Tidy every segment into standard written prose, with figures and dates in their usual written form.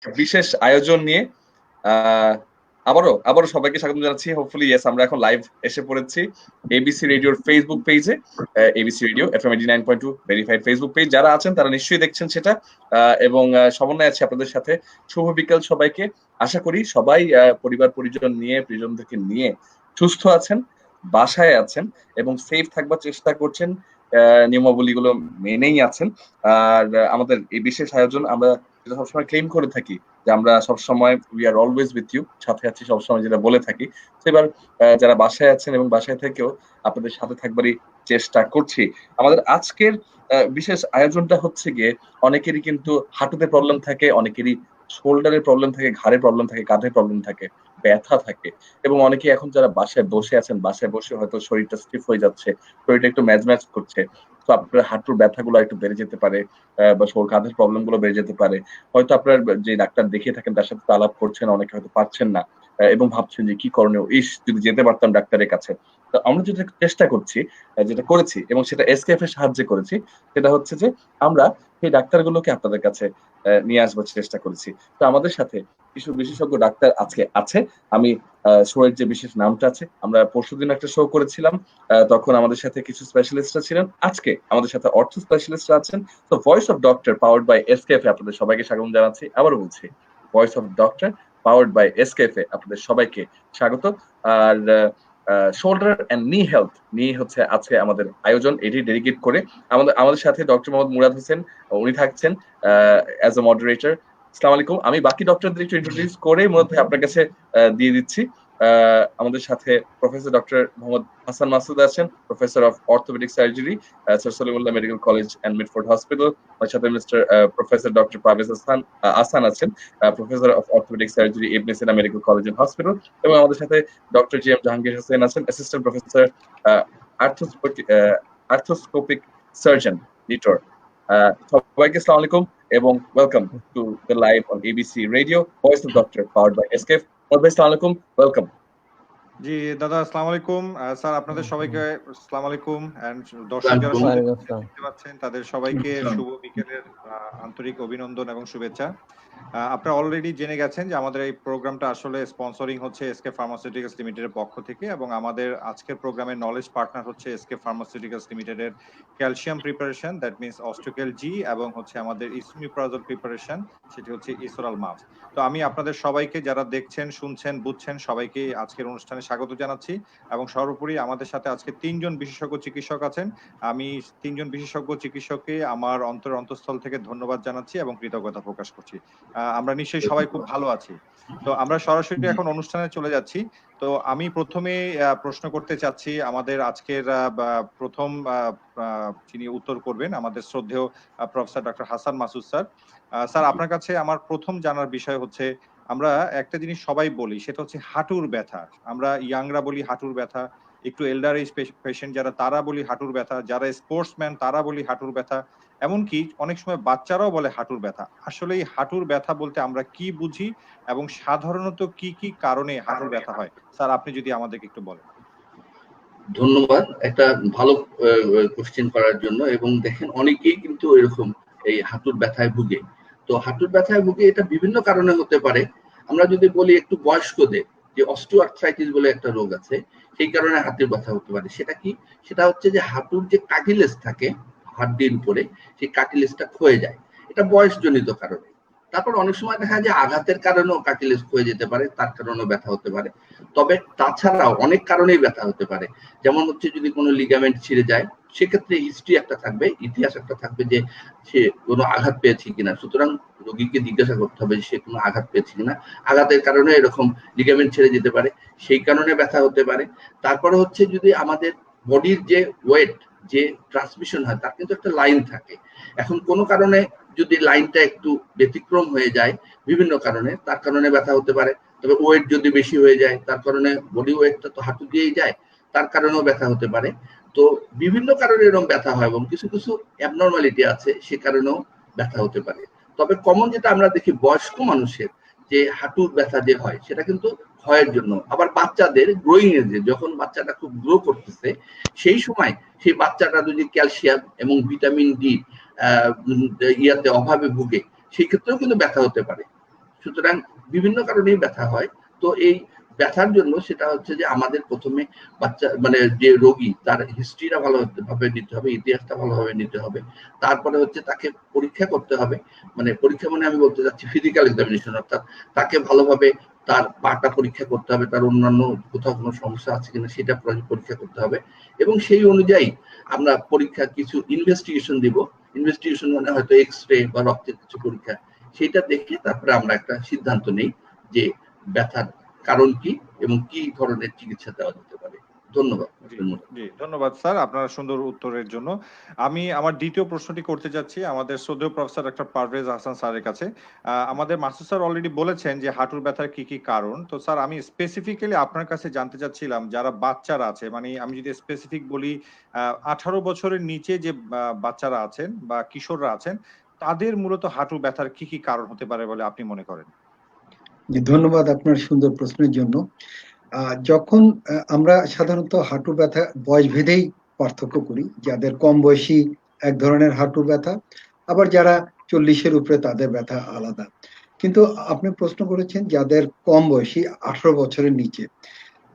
বিশেষ আয়োজন নিয়ে আবারও সবাইকে স্বাগত জানাচ্ছি। হোপফুলি ইয়েস, আমরা এখন লাইভ এসে পড়েছি এবিসি রেডিওর ফেসবুক পেজে, ABC radio FM 89.2 verified Facebook page. যারা আছেন তারা নিশ্চয়ই দেখছেন সেটা, এবং সমন্বয় আছে আপনাদের সাথে। শুভ বিকেল সবাইকে। আশা করি সবাই পরিবার পরিজন নিয়ে, প্রিয়জনদেরকে নিয়ে সুস্থ আছেন, বাসায় আছেন এবং সেফ থাকবার চেষ্টা করছেন, নিয়মাবলীগুলো মেনেই আছেন। আর আমাদের এই বিশেষ আয়োজন আমরা যেটা সবসময় ক্লেম করে থাকি যে আমরা সবসময় we are always with you, সাথে আছি সবসময়, যেটা বলে থাকি। তো এবার যারা বাসায় আছেন এবং বাসায় থেকেও আপনাদের সাথে থাকবারই চেষ্টা করছি। আমাদের আজকের বিশেষ আয়োজনটা হচ্ছে গিয়ে, অনেকেরই কিন্তু হাঁটুতে প্রবলেম থাকে, অনেকেরই শোল্ডারের প্রবলেম থাকে, ঘাড়ে প্রবলেম থাকে, কাঁধে প্রবলেম থাকে, ব্যথা থাকে, এবং অনেকে এখন যারা বাসায় বসে আছেন, বাসায় বসে হয়তো শরীরটা স্টিফ হয়ে যাচ্ছে, শরীরটা একটু ম্যাজ ম্যাজ করছে। তো আপনার হাঁটুর ব্যথাগুলো একটু বেড়ে যেতে পারে, বা কাঁধের প্রবলেম গুলো বেড়ে যেতে পারে। হয়তো আপনার যে ডাক্তার দেখিয়ে থাকেন তার সাথে আলাপ করছেন, অনেকে হয়তো পারছেন না, এবং ভাবছেন যে কি করণীয়, যদি যেতে পারতাম ডাক্তারের কাছে। তো আমরা যেটা চেষ্টা করছি, যেটা করেছি এবং সেটা এসকেএফ এর সাহায্যে করেছি, সেটা হচ্ছে যে আমরা সেই ডাক্তারগুলোকে আপনাদের কাছে নিয়ে আসবার চেষ্টা করেছি। তো আমাদের সাথে কিছু বিশেষজ্ঞ ডাক্তার আজকে আছে। আমি শো এর যে বিশেষ নামটা আছে, আমরা পরশুদিন একটা শো করেছিলাম, তখন আমাদের সাথে কিছু স্পেশালিস্টরা ছিলেন। আজকে আমাদের সাথে অর্থ স্পেশালিস্টরা আছেন। তো voice of doctor powered by SKF এ আপনাদের সবাইকে স্বাগত জানাচ্ছি। আবারও বলছি, voice of doctor powered by SKF এ আপনাদের সবাইকে স্বাগত। আর শোল্ডার এন্ড নি হেলথ নিয়ে হচ্ছে আজকে আমাদের আয়োজন, এটি ডেডিকেট করে। আমাদের সাথে ডক্টর মোহাম্মদ মুরাদ হোসেন, উনি থাকছেন অ্যাজ এ মডারেটর। আসসালামু আলাইকুম। আমি বাকি ডক্টরদের একটু ইন্ট্রোডিউস করে মধ্যে আপনার কাছে দিয়ে দিচ্ছি। আমাদের সাথে প্রফেসর ডক্টর মোহাম্মদ হাসান মাসুদ আছেন, professor of orthopaedic surgery, sir Salimullah medical college and Mitford hospital. আমার সাথে প্রফেসর ডক্টর পারভেজ আসান আছেন, professor of orthopaedic surgery Ibn Sina medical college and hospital. এবং আমাদের সাথে doctor G M Jahangir Hossain আছেন, assistant professor arthroscopic surgeon, NITOR. সবাইকে আসসালামু আলাইকুম এবং welcome to the live on ABC radio, voice of doctor powered by SKF. আসসালামু আলাইকুম, ওয়েলকাম। জি দাদা, আসসালামু আলাইকুম। স্যার, আপনাদের সবাইকে আসসালামু আলাইকুম, এন্ড দর্শক যারা দেখতে পাচ্ছেন তাদের সবাইকে শুভ বিকেলের আন্তরিক অভিনন্দন এবং শুভেচ্ছা। আপনারা অলরেডি জেনে গেছেন যে আমাদের এই প্রোগ্রামটা আসলে স্পন্সরিং হচ্ছে এসকে ফার্মাসিউটিক্যালস লিমিটেডের পক্ষ থেকে, এবং আমাদের আজকের প্রোগ্রামের নলেজ পার্টনার হচ্ছে এসকে ফার্মাসিউটিক্যালস লিমিটেডের ক্যালসিয়াম প্রিপারেশন, দ্যাট মিনস অস্টোকেল জি, এবং হচ্ছে আমাদের ইসমিপ্রাজল প্রিপারেশন, সেটি হচ্ছে ইসোরাল মাফ। তো আমি আপনাদের সবাইকে, যারা দেখছেন, শুনছেন, বুঝছেন, সবাইকে আজকের অনুষ্ঠানে স্বাগত জানাচ্ছি। এবং সর্বোপরি আমাদের সাথে আজকে 3 জন বিশেষজ্ঞ চিকিৎসক আছেন। আমি 3 জন বিশেষজ্ঞ চিকিৎসককে আমার অন্তঃস্থল থেকে ধন্যবাদ জানাচ্ছি এবং কৃতজ্ঞতা প্রকাশ করছি। আমরা নিশ্চয়ই সবাই খুব ভালো আছি। তো আমরা সরাসরি এখন অনুষ্ঠানে চলে যাচ্ছি। তো আমি প্রথমে প্রশ্ন করতে চাচ্ছি আমাদের আজকের প্রথম যিনি উত্তর করবেন, আমাদের শ্রদ্ধেয় professor doctor Hasan Masud sir. Sir, আপনার কাছে আমার প্রথম জানার বিষয় হচ্ছে, আমরা একটা জিনিস সবাই বলি, সেটা হচ্ছে হাঁটুর ব্যথা। আমরা ইয়াংরা বলি হাঁটুর ব্যথা, একটু এল্ডার এজ পেশেন্ট যারা, তারা বলি হাঁটুর ব্যথা, যারা স্পোর্টসম্যান তারা বলি হাঁটুর ব্যথা, এমনকি অনেক সময় বাচ্চারাও বলে হাঁটুর ব্যথা। আসলে এই হাঁটুর ব্যথা বলতে আমরা কি বুঝি এবং সাধারণত কি কি কারণে হাঁটুর ব্যথা হয়? স্যার, আপনি যদি আমাদেরকে একটু বলেন। ধন্যবাদ একটা ভালো কোশ্চেন করার জন্য। এবং দেখেন, অনেকেই কিন্তু এরকম এই হাঁটুর ব্যথায় ভুগে। তো হাঁটুর ব্যথায় ভুগে এটা বিভিন্ন কারণে হতে পারে। আমরা যদি বলি একটু বয়স্কদের, যে অস্টিওআর্থ্রাইটিস বলে একটা রোগ আছে, সেই কারণে হাঁটুর ব্যথা হতে পারে। সেটা কি? সেটা হচ্ছে যে হাঁটুর যে কার্টিলেজ থাকে হাড্ডির উপরে, সেই কার্টিলেজটা ক্ষয়ে যায়। এটা বয়সজনিত কারণে। তারপর অনেক সময় দেখা যায় আঘাতের কারণেও কার্টিলেজ ক্ষয়ে যেতে পারে, তার কারণেও ব্যথা হতে পারে। তবে তাছাড়াও অনেক কারণেই ব্যথা হতে পারে। যেমন হচ্ছে যদি কোনো লিগামেন্ট ছিঁড়ে যায়, সেক্ষেত্রে হিস্ট্রি একটা থাকবে, ইতিহাস একটা থাকবে যে সে কোনো আঘাত পেয়েছে কিনা। সুতরাং রোগীকে জিজ্ঞাসা করতে হবে সে কোনো আঘাত পেয়েছে কিনা। আঘাতের কারণে এরকম লিগামেন্ট ছেড়ে যেতে পারে, সেই কারণে ব্যথা হতে পারে। তারপরে হচ্ছে যদি আমাদের বডির যে ওয়েট, যে ট্রান্সমিশন হয়, তার কিন্তু একটা লাইন থাকে। এখন কোনো কারণে যদি লাইনটা একটু ব্যতিক্রম হয়ে যায় বিভিন্ন কারণে, তার কারণে ব্যথা হতে পারে। তবে ওয়েট যদি বেশি হয়ে যায়, তার কারণে বডি ওয়েটটা তো হাঁটু দিয়েই যায়, তার কারণেও ব্যথা হতে পারে। তো বিভিন্ন কারণে এরকম ব্যথা হয়, এবং কিছু কিছু অ্যাবনর্মালিটি আছে, সে কারণেও ব্যথা হতে পারে। তবে কমন যেটা আমরা দেখি বয়স্ক মানুষের যে হাঁটুর ব্যথা যে হয়, সেটা কিন্তু ক্ষয়ের জন্য। আবার বাচ্চাদের গ্রোয়িং এজে, যখন বাচ্চাটা খুব গ্রো করতেছে, সেই সময় সেই বাচ্চাটা যদি ক্যালসিয়াম এবং ভিটামিন ডি ইয়াতে অভাবে ভুগে, সেই ক্ষেত্রেও কিন্তু ব্যথা হতে পারে। সুতরাং বিভিন্ন কারণেই ব্যথা হয়। তো এই ব্যথার জন্য সেটা হচ্ছে যে আমাদের প্রথমে বাচ্চা মানে যে রোগী তার হিস্ট্রিটা ভালোভাবে নিতে হবে, ইতিহাসটা ভালোভাবে নিতে হবে। তারপরে হচ্ছে তাকে পরীক্ষা করতে হবে, মানে পরীক্ষা মানে আমি বলতে চাচ্ছি ফিজিক্যাল এক্সামিনেশন, অর্থাৎ তাকে ভালোভাবে তার পাটা পরীক্ষা করতে হবে, তার অন্যান্য কোথাও কোনো সমস্যা আছে কিনা সেটা পরীক্ষা করতে হবে, এবং সেই অনুযায়ী আমরা পরীক্ষা কিছু ইনভেস্টিগেশন দিব। ইনভেস্টিগেশন মানে হয়তো এক্স-রে বা রক্তের কিছু পরীক্ষা, সেটা দেখে তারপরে আমরা একটা সিদ্ধান্ত নেই যে ব্যথার কারণ কি এবং কি ধরনের চিকিৎসা দেওয়া যেতে পারে। ধন্যবাদ। জি ধন্যবাদ স্যার আপনার সুন্দর উত্তরের জন্য। আমি আমার দ্বিতীয় প্রশ্নটি করতে যাচ্ছি আমাদের শ্রদ্ধেয় প্রফেসর ডক্টর পারভেজ হাসান স্যারের কাছে। আমাদের মাসুদ স্যার অলরেডি বলেছেন যে হাঁটুর ব্যথার কি কি কারণ। তো স্যার আমি স্পেসিফিক্যালি আপনার কাছে জানতে চাচ্ছিলাম যারা বাচ্চারা আছে, মানে আমি যদি স্পেসিফিক বলি 18 বছরের নিচে যে বাচ্চারা আছেন বা কিশোররা আছেন, তাদের মূলত হাঁটুর ব্যথার কি কি কারণ হতে পারে বলে আপনি মনে করেন? ধন্যবাদ আপনার সুন্দর প্রশ্নের জন্য। যখন আমরা সাধারণত হাঁটু ব্যথা বয়স ভেদেই পার্থক্য করি, যাদের কম বয়সী এক ধরনের হাঁটু ব্যথা, আবার যারা 40-এর উপরে তাদের ব্যথা আলাদা। কিন্তু আপনি প্রশ্ন করেছেন যাদের কম বয়সী 18 বছরের নিচে।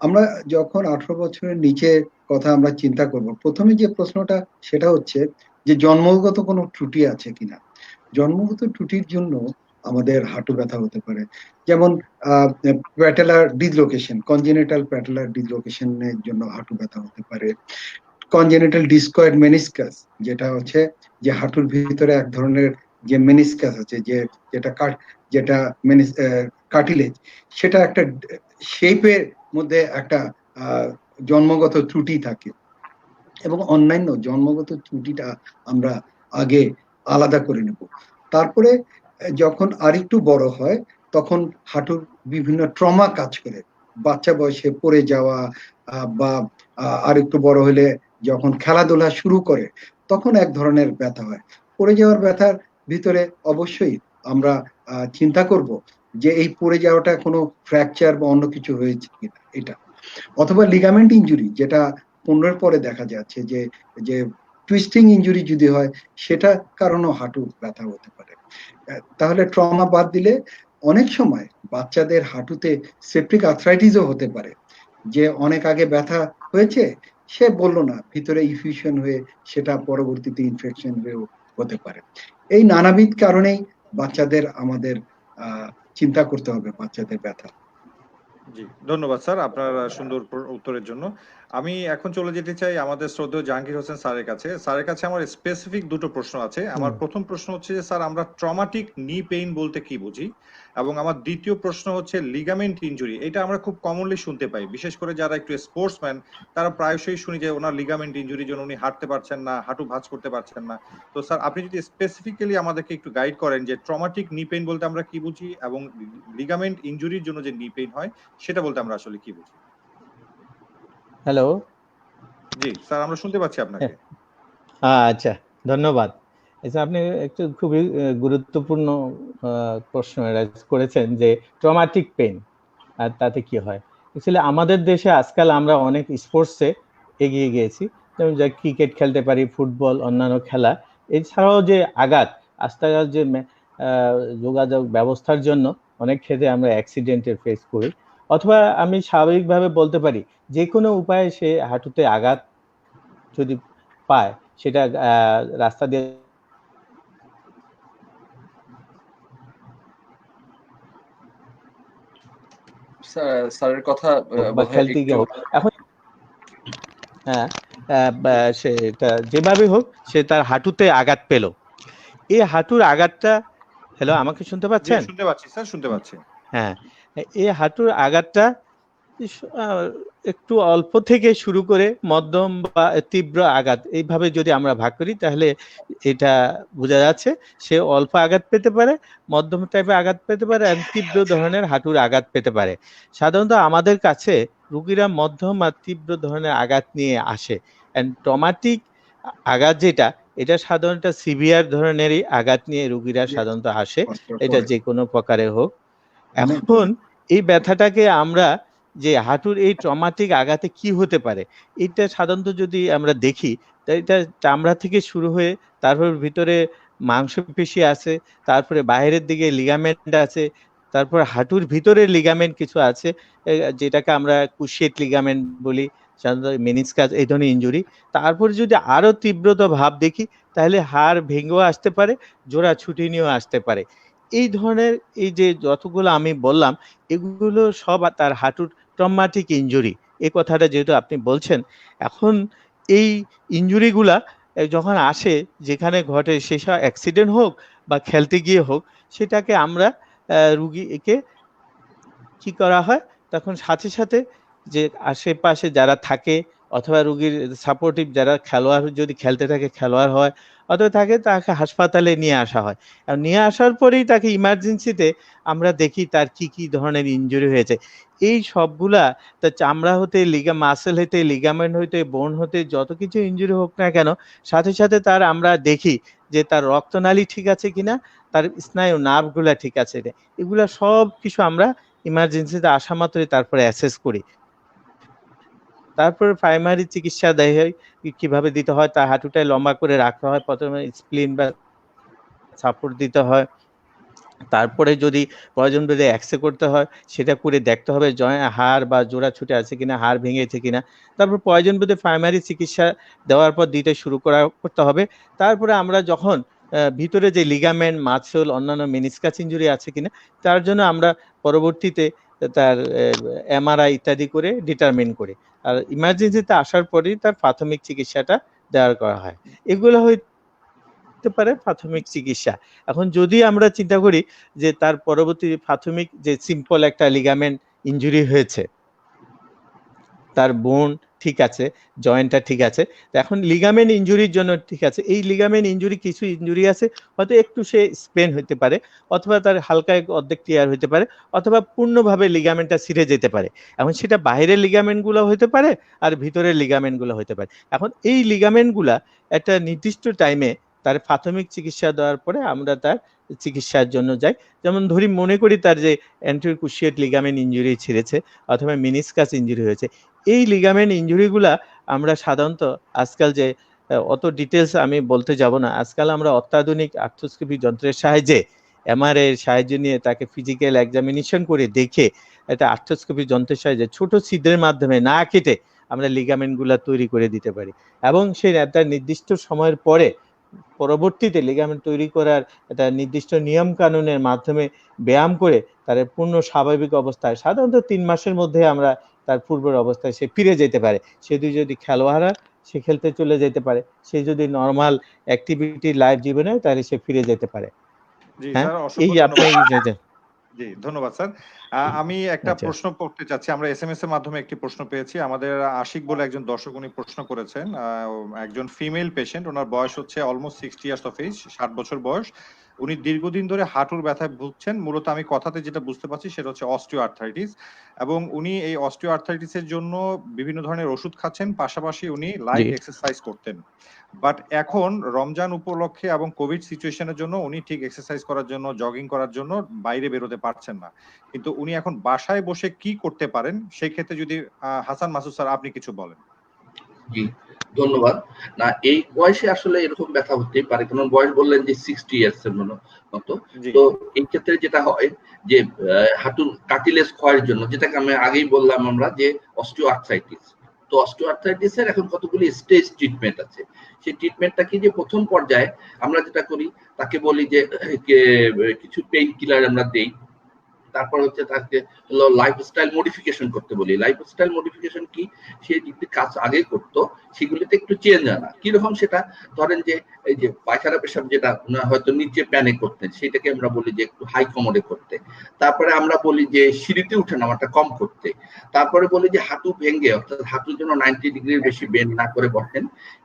আমরা যখন 18 বছরের নিচে কথা আমরা চিন্তা করব, প্রথমে যে প্রশ্নটা সেটা হচ্ছে যে জন্মগত কোনো ত্রুটি আছে কিনা। জন্মগত ত্রুটির জন্য আমাদের হাঁটু ব্যথা হতে পারে, যেমন প্যাটেলার ডিসলোকেশন, কনজেনিটাল প্যাটেলার ডিসলোকেশনের জন্য হাঁটু ব্যথা হতে পারে। কনজেনিটাল ডিসকয়েড মেনিসকাস, যেটা হচ্ছে যে হাঁটুর ভিতরে এক ধরনের যে মেনিসকাস আছে, যেটা কার্টিলেজ, সেটা একটা শেপের মধ্যে একটা জন্মগত ত্রুটি থাকে, এবং অন্যান্য জন্মগত ত্রুটিটা আমরা আগে আলাদা করে নেব। তারপরে যখন আরেকটু বড় হয় তখন হাঁটুর বিভিন্ন ট্রমা কাজ করে, বাচ্চা বয়সে পড়ে যাওয়া বা আরেকটু বড় হলে যখন খেলাধুলা শুরু করে তখন এক ধরনের ব্যথা হয়। পড়ে যাওয়ার ব্যথার ভিতরে অবশ্যই আমরা চিন্তা করব যে এই পড়ে যাওয়াটা কোনো ফ্র্যাকচার বা অন্য কিছু হয়েছে কিনা এটা, অথবা লিগামেন্ট ইনজুরি, যেটা 15-এর পরে দেখা যাচ্ছে যে টুইস্টিং ইনজুরি যদি হয় সেটা কারণেও হাঁটু ব্যথা হতে পারে। তাহলে ট্রমা বাদ দিলে অনেক সময় বাচ্চাদের হাঁটুতে সেপ্টিক আর্থ্রাইটিসও হতে পারে, যে অনেক আগে ব্যথা হয়েছে, সে বললো না, ভিতরে ইনফিউশন হয়ে সেটা পরবর্তীতে ইনফেকশন হয়েও হতে পারে। এই নানাবিধ কারণেই বাচ্চাদের আমাদের চিন্তা করতে হবে বাচ্চাদের ব্যথা। জি ধন্যবাদ স্যার আপনার সুন্দর উত্তরের জন্য। আমি এখন চলে যেতে চাই আমাদের শ্রদ্ধেয় জাহাঙ্গীর হোসেন স্যারের কাছে। স্যারের কাছে আমার স্পেসিফিক দুটো প্রশ্ন আছে। আমার প্রথম প্রশ্ন হচ্ছে যে স্যার আমরা ট্রমাটিক নি পেইন বলতে কি বুঝি, এবং আমার দ্বিতীয় প্রশ্ন হচ্ছে লিগামেন্ট ইনজুরি। এটা আমরা খুব কমনলি শুনতে পাই, বিশেষ করে যারা একটু স্পোর্টসম্যান তারা প্রায়শই শুনি যে ওনার লিগামেন্ট ইনজুরির জন্য উনি হাঁটতে পারছেন না, হাঁটু ভাঁজ করতে পারছেন না। তো স্যার আপনি যদি স্পেসিফিক্যালি আমাদেরকে একটু গাইড করেন যে ট্রমাটিক নি পেইন বলতে আমরা কি বুঝি, এবং লিগামেন্ট ইনজুরির জন্য যে নি পেইন হয় সেটা বলতে আমরা আসলে কি বুঝি। হ্যালো, জি স্যার আমরা শুনতে পাচ্ছি আপনাকে। আচ্ছা ধন্যবাদ। আপনি একটু খুবই গুরুত্বপূর্ণ প্রশ্ন করেছেন যে ট্রমাটিক পেইন আর তাতে কি হয়। অ্যাকচুয়ালি আমাদের দেশে আজকাল আমরা অনেক স্পোর্টসে এগিয়ে গিয়েছি, যেমন যা ক্রিকেট খেলতে পারি, ফুটবল, অন্যান্য খেলা। এছাড়াও যে আঘাত, আজকাল যে যোগাযোগ ব্যবস্থার জন্য অনেক ক্ষেত্রে আমরা অ্যাক্সিডেন্টের ফেস করি, অথবা আমি স্বাভাবিকভাবে বলতে পারি যে কোনো উপায়ে সে হাঁটুতে আঘাত যদি পায় সেটা রাস্তা দিয়ে স্যারের কথা খেলতে গিয়ে হোক, এখন হ্যাঁ সেটা যেভাবে হোক সে তার হাঁটুতে আঘাত পেল। এই হাঁটুর আঘাতটা, হ্যালো আমাকে শুনতে পাচ্ছেন? শুনতে পাচ্ছি স্যার, শুনতে পাচ্ছি। হ্যাঁ, এই হাঁটুর আঘাতটা একটু অল্প থেকে শুরু করে মধ্যম বা তীব্র আঘাত এইভাবে যদি আমরা ভাগ করি তাহলে এটা বোঝা যাচ্ছে সে অল্প আঘাত পেতে পারে, মধ্যম টাইপের আঘাত পেতে পারে, আর তীব্র ধরনের হাঁটুর আঘাত পেতে পারে। সাধারণত আমাদের কাছে রোগীরা মধ্যম আর তীব্র ধরনের আঘাত নিয়ে আসে। ট্রমাটিক আঘাত যেটা, এটা সাধারণত সিভিয়ার ধরনেরই আঘাত নিয়ে রোগীরা সাধারণত আসে, এটা যে কোনো প্রকারে হোক। এখন এই ব্যথাটাকে আমরা যে হাঁটুর এই ট্রমাটিক আঘাতে কি হতে পারে, এটা সাধারণত যদি আমরা দেখি, এটা চামড়া থেকে শুরু হয়ে তারপর ভিতরে মাংসপেশি আছে, তারপরে বাইরের দিকে লিগামেন্ট আছে, তারপর হাঁটুর ভিতরের লিগামেন্ট কিছু আছে, যেটাকে আমরা কুশিয়েট লিগামেন্ট বলি, সাধারণত মেনিসকাস, এই ধরনের ইনজুরি। তারপর যদি আরো তীব্রতা ভাব দেখি তাহলে হাড় ভেঙেও আসতে পারে, জোড়া ছুটি নিয়েও আসতে পারে। এই ধরনের এই যে যতগুলো আমি বললাম এগুলো সব তার হাঁটুর ট্রমাটিক ইনজুরি। এই কথাটা যেহেতু আপনি বলছেন, এখন এই ইনজুরিগুলা যখন আসে, যেখানে ঘটে, সেসব অ্যাক্সিডেন্ট হোক বা খেলতে গিয়ে হোক, সেটাকে আমরা রুগীকে কি করা হয়, তখন সাথে সাথে যে আশেপাশে যারা থাকে অথবা রুগীর সাপোর্টিভ যারা খেলোয়াড়, যদি খেলতে থাকে খেলোয়াড় হয় অথবা থাকে, তাকে হাসপাতালে নিয়ে আসা হয়। আর নিয়ে আসার পরেই তাকে ইমার্জেন্সিতে আমরা দেখি তার কি কি ধরনের ইনজুরি হয়েছে। এই সবগুলা তার চামড়া হতে, মাসেল হতে, লিগামেন্ট হতে, বোন হতে, যত কিছু ইনজুরি হোক না কেন, সাথে সাথে তার আমরা দেখি যে তার রক্তনালী ঠিক আছে কিনা, তার স্নায়ু নার্ভগুলা ঠিক আছে, এগুলা সব কিছু আমরা ইমার্জেন্সিতে আসা মাত্রই তারপরে অ্যাসেস করি। তারপর প্রাইমারি চিকিৎসা দেয় হয়, কিভাবে দিতে হয়, তার হাঁটুটাই লম্বা করে রাখতে হয়, প্রথমে স্প্লিন বা সাপোর্ট দিতে হয়। তারপরে যদি প্রয়োজন বোধে এক্সরে করতে হয় সেটা করে দেখতে হবে হাড় বা জোড়া ছুটে আছে কিনা, হাড় ভেঙেছে কিনা। তারপর প্রয়োজন বোধে প্রাইমারি চিকিৎসা দেওয়ার পর দিতে শুরু করতে হবে। তারপরে আমরা যখন ভিতরে যে লিগামেন্ট, মাসল, অন্যান্য মেনিসকাস ইনজুরি আছে কিনা, তার জন্য আমরা পরবর্তীতে তার এমআরআই ইত্যাদি করে ডিটারমিন করি। আর ইমার্জেন্সিতে আসার পরেই তার প্রাথমিক চিকিৎসাটা দেওয়ার করা হয়। এগুলো হতে পারে প্রাথমিক চিকিৎসা। এখন যদি আমরা চিন্তা করি যে তার পরবর্তী প্রাথমিক যে সিম্পল একটা লিগামেন্ট ইনজুরি হয়েছে, তার বোন ঠিক আছে, জয়েন্টটা ঠিক আছে, তো এখন লিগামেন্ট ইনজুরির জন্য ঠিক আছে, এই লিগামেন্ট ইনজুরি, কিছু ইনজুরি আছে হয়তো একটু সে স্পেন হতে পারে, অথবা তার হালকা অর্ধেক টিয়ার হতে পারে, অথবা পূর্ণভাবে লিগামেন্টটা ছিঁড়ে যেতে পারে। এখন সেটা বাইরের লিগামেন্টগুলো হতে পারে আর ভিতরের লিগামেন্টগুলো হতে পারে। এখন এই লিগামেন্টগুলা একটা নির্দিষ্ট টাইমে তার প্রাথমিক চিকিৎসা দেওয়ার পরে আমরা তার চিকিৎসার জন্য যাই। যেমন ধরি, মনে করি তার যে অ্যান্টেরিয়র ক্রুশিয়েট লিগামেন্ট ইনজুরি ছিঁড়েছে অথবা মেনিসকাস ইনজুরি হয়েছে, এই লিগামেন্ট ইনজুরিগুলা আমরা সাধারণত আজকাল যে অত ডিটেলস আমি বলতে যাব না, আজকাল আমরা অত্যাধুনিক আর্থ্রোস্কোপি যন্ত্রের সাহায্যে, এমআরআই এর সাহায্য নিয়ে তাকে ফিজিক্যাল এক্সামিনেশন করে দেখে, এটা আর্থ্রোস্কোপি যন্ত্রের সাহায্যে ছোট ছিদ্রের মাধ্যমে না কেটে আমরা লিগামেন্টগুলা তৈরি করে দিতে পারি। এবং সেই একটা নির্দিষ্ট সময়ের পরে পরবর্তীতে লিগামেন্ট তৈরি করার একটা নির্দিষ্ট নিয়ম কানুনের মাধ্যমে ব্যায়াম করে তার পূর্ণ স্বাভাবিক অবস্থায় সাধারণত 3 মাসের মধ্যে আমরা তার পূর্বের অবস্থায় সে ফিরে যেতে পারে। সে যদি খেলোয়াড় হয় সে খেলতে চলে যেতে পারে, সে যদি নর্মাল অ্যাক্টিভিটি লাইফ জীবনে তাহলে সে ফিরে যেতে পারে। জি হ্যাঁ, স্যার, এই অসংখ্য আপনি ধন্যবাদ। জি ধন্যবাদ স্যার। আমি একটা আচ্ছা। প্রশ্ন করতে চাচ্ছি। আমরা এসএমএস এর মাধ্যমে একটি প্রশ্ন পেয়েছি। আমাদের আশিক বলে একজন দর্শক উনি প্রশ্ন করেছেন। একজন ফিমেল পেশেন্ট, ওনার বয়স হচ্ছে অলমোস্ট 60 ইয়ার্স অফ এজ, 60 বছর বয়স। উনি দীর্ঘদিন ধরে হাঁটুর ব্যথায় ভুগছেন। মূলত আমি কথাতে যেটা বুঝতে পারছি সেটা হচ্ছে অস্টিও আর্থ্রাইটিস, এবং উনি এই অস্টিও আর্থ্রাইটিসের জন্য বিভিন্ন ধরনের ওষুধ খাচ্ছেন, পাশাপাশি উনি লাইট এক্সারসাইজ করতেন। বাট এখন রমজান উপলক্ষে এবং কোভিড সিচুয়েশনের জন্য উনি ঠিক এক্সারসাইজ করার জন্য, জগিং করার জন্য বাইরে বেরোতে পারছেন না। কিন্তু উনি এখন বাসায় বসে কি করতে পারেন, সেই ক্ষেত্রে যদি হাসান মাসুদ স্যার আপনি কিছু বলেন। জি ধন্যবাদ। না, এই বয়সে আসলে এরকম ব্যথা হতেই পারে, কারণ বয়স বললেন যে 60 ইয়ার্স এর মতো। তো এই ক্ষেত্রে যেটা হয় যে হাঁটুর কার্টিলেজ ক্ষয়ের জন্য, যেটাকে আমি আগেই বললাম আমরা যে অস্টিও আর্থ্রাইটিস, তো অস্টিও আর্থ্রাইটিস এর এখন কতগুলি স্টেজ ট্রিটমেন্ট আছে। সেই ট্রিটমেন্টটা কি, যে প্রথম পর্যায়ে আমরা যেটা করি তাকে বলি যে কিছু পেইন কিলার আমরা দেই। তারপর হচ্ছে তাকে লাইফস্টাইল মডিফিকেশন করতে বলি। লাইফস্টাইল মডিফিকেশন কি, সে যদি কাজ আগে করতো সেগুলিতে একটু চেঞ্জ আনা। কিরকম সেটা, ধরেন যে এই যে পায়খানা পেশাব যেটা হয়তো নিচে প্যানে করতেন, সেটাকে আমরা বলি যে একটু হাই কমোডে করতে। তারপরে আমরা বলি যে সিঁড়িতে উঠে নামাটা কম করতে। তারপরে বলি যে হাঁটু ভেঙে, অর্থাৎ হাঁটুর জন্য 90 ডিগ্রির বেশি বেন্ড না করে বসেন,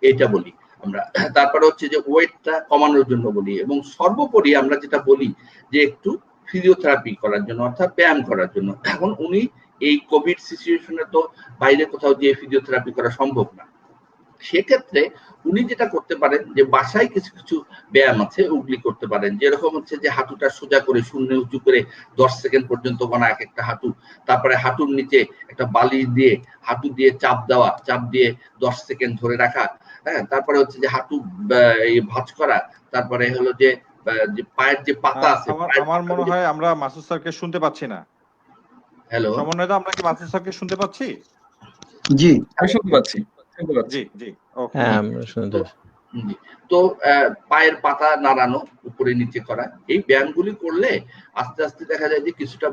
এটা বলি আমরা। তারপরে হচ্ছে যে ওয়েটটা কমানোর জন্য বলি, এবং সর্বোপরি আমরা যেটা বলি যে একটু ফিজিওথেরাপি করার জন্য, অর্থাৎ ব্যায়াম করার জন্য। এখন উনি এই কোভিড সিচুয়েশনে তো বাইরে কোথাও গিয়ে ফিজিওথেরাপি করা সম্ভব না, সেক্ষেত্রে উনি যেটা করতে পারেন যে বাসায় কিছু কিছু ব্যায়াম আছে, ওগুলি করতে পারেন। যেরকম হচ্ছে যে হাঁটুটা সোজা করে শূন্য উঁচু করে 10 সেকেন্ড পর্যন্ত বানা এক একটা হাঁটু, তারপরে হাঁটুর নিচে একটা বালিশ দিয়ে হাঁটু দিয়ে চাপ দেওয়া, চাপ দিয়ে 10 সেকেন্ড ধরে রাখা। হ্যাঁ, তারপরে হচ্ছে যে হাঁটু ভাঁজ করা, তারপরে হলো যে যে পায়ের যে পাতা আছে, আমার মনে হয় আমরা মাসুদ স্যারকে শুনতে পাচ্ছি না। হ্যালো, সমন্বয়দা, আমরা কি মাসুদ স্যারকে শুনতে পাচ্ছি? জি, আমি শুনতে পাচ্ছি। জি জি, ওকে। হ্যাঁ আমরা শুনতে পাচ্ছি। জি। তো পায়ের পাতা নাড়ানো, উপরে নিচে করা, এই ব্যায়ামগুলি করলে আস্তে আস্তে দেখা যায় যে কিছুটা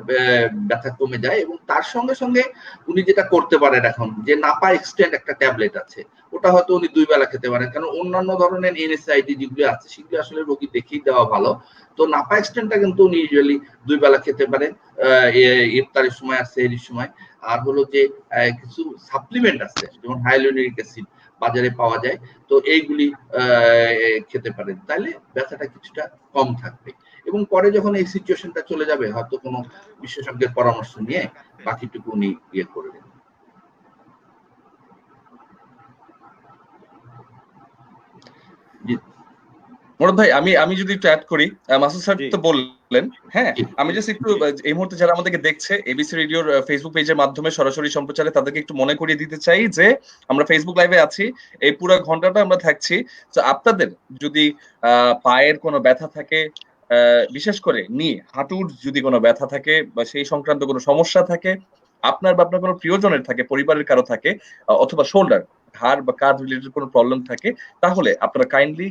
ব্যথা কমে যায়। এবং তার সঙ্গে সঙ্গে উনি যেটা করতে পারেন এখন, যে নাপা এক্সটেন্ড একটা ট্যাবলেট আছে, ওটা হয়তো উনি 2 বেলা খেতে পারেন, কারণ অন্যান্য ধরনের এনএসআইডি যেগুলো আছে সেগুলো আসলে রোগী দেখেই দেওয়া ভালো। তো নাপা এক্সটেন্ডটা কিন্তু উনি ইউজুয়ালি 2 বেলা খেতে পারেন, ইফতারের সময় আর সেহরির সময়। আর হলো যে কিছু সাপ্লিমেন্ট আছে, যেমন হাইলোনিক অ্যাসিড বাজারে পাওয়া যায়, তো এইগুলি খেতে পারেন, তাহলে ব্যথাটা কিছুটা কম থাকবে। এবং পরে যখন এই সিচুয়েশনটা চলে যাবে, হয়তো কোনো বিশেষজ্ঞের পরামর্শ নিয়ে বাকিটুকু উনি ইয়ে করবেন। মোরদ ভাই, আমি যদি একটু অ্যাড করি, মাসুদ স্যার তো বললেন, হ্যাঁ আমি জাস্ট একটু এই মুহূর্তে যারা আমাদেরকে দেখছে এবিসি রেডিওর ফেসবুক পেজের মাধ্যমে সরাসরি সম্প্রচারে, তাদেরকে একটু মনে করিয়ে দিতে চাই যে আমরা ফেসবুক লাইভে আছি, এই পুরো ঘন্টাটা আমরা থাকছি। তো আপনাদের যদি পায়ের কোনো ব্যথা থাকে, বিশেষ করে হাঁটুর যদি কোনো ব্যথা থাকে বা সেই সংক্রান্ত কোনো সমস্যা থাকে, আপনার বা আপনার কোনো প্রিয়জনের থাকে, পরিবারের কারো থাকে, অথবা শোল্ডার, ঘাড় বা কাঁধ রিলেটেড কোনো প্রবলেম থাকে, তাহলে আপনারা কাইন্ডলি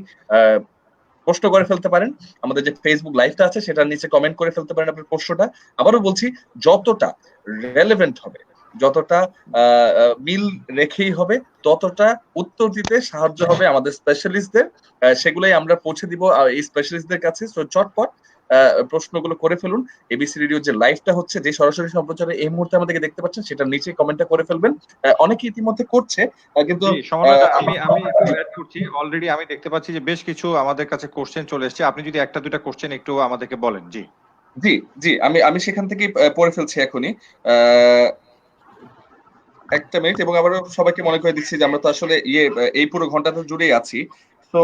প্রশ্ন করে ফেলতে পারেন। আমাদের যে ফেসবুক লাইভটা আছে সেটার নিচে কমেন্ট করে ফেলতে পারেন আপনার প্রশ্নটা। আবারও বলছি, যতটা রেলেভেন্ট হবে, যতটা মিল রেখেই হবে, ততটা উত্তর দিতে সাহায্য হবে আমাদের স্পেশালিস্টদের। সেগুলাই আমরা পৌঁছে দিব এই স্পেশালিস্টদের কাছে। সো চটপট প্রশ্নগুলো করে ফেলুন। এবিসি রেডিও যে লাইভটা হচ্ছে, যে সরাসরি সম্প্রচারে এই মুহূর্তে আমাদেরকে দেখতে পাচ্ছেন, সেটার নিচে কমেন্টটা করে ফেলবেন। অনেকে ইতিমধ্যে করছে, কিন্তু আমি একটু অ্যাড করছি। অলরেডি আমি দেখতে পাচ্ছি যে বেশ কিছু আমাদের কাছে কোশ্চেন চলে এসেছে। আপনি যদি একটা দুইটা কোশ্চেন একটু আমাদেরকে বলেন। জি জি জি, আমি সেখান থেকে পড়ে ফেলছি এখনই। একটা মিনিট, এবং আবারও সবাইকে মনে করে দিচ্ছি যে আমরা তো আসলে এই পুরো ঘন্টাটা জুড়েই আছি। তো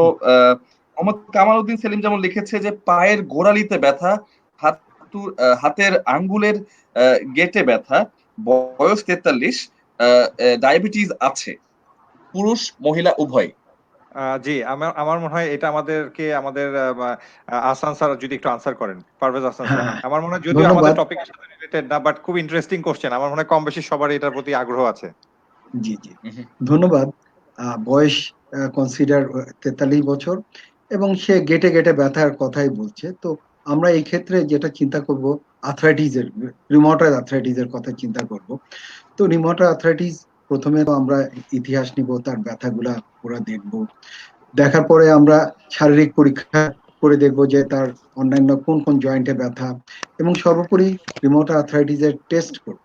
মোহাম্মদ কামাল উদ্দিন সেলিম যেমন লিখেছে যে পায়ের গোড়ালিতে ব্যথা, হাতের আঙ্গুলের গেটে ব্যথা, বয়স 43, ডায়াবেটিস আছে, পুরুষ মহিলা উভয়। জি, আমার মনে হয় এটা আমাদের আহসান স্যার যদি একটু আনসার করেন, পারভেজ আহসান স্যার। আমার মনে হয় যদিও আমাদের টপিকের সাথে রিলেটেড না, বাট খুব ইন্টারেস্টিং কোশ্চেন। আমার মনে হয় কম বেশি সবারই এটার প্রতি আগ্রহ আছে। জি জি, ধন্যবাদ। বয়স কনসিডার 43 বছর, এবং সে গেটে গেটে ব্যথার কথাই বলছে। তো আমরা এই ক্ষেত্রে যেটা চিন্তা করব, আর্থ্রাইটিসের, রিউমাটয়েড আর্থ্রাইটিসের কথা চিন্তা করব। তো রিউমাটয়েড আর্থ্রাইটিস, প্রথমে তো আমরা ইতিহাস নিব, তার ব্যথাগুলা পুরো দেখব। দেখার পরে আমরা শারীরিক পরীক্ষা করে দেখব যে তার অন্যান্য কোন কোন জয়েন্টে ব্যথা, এবং সর্বোপরি রিউমাটয়েড আর্থ্রাইটিসের টেস্ট করব,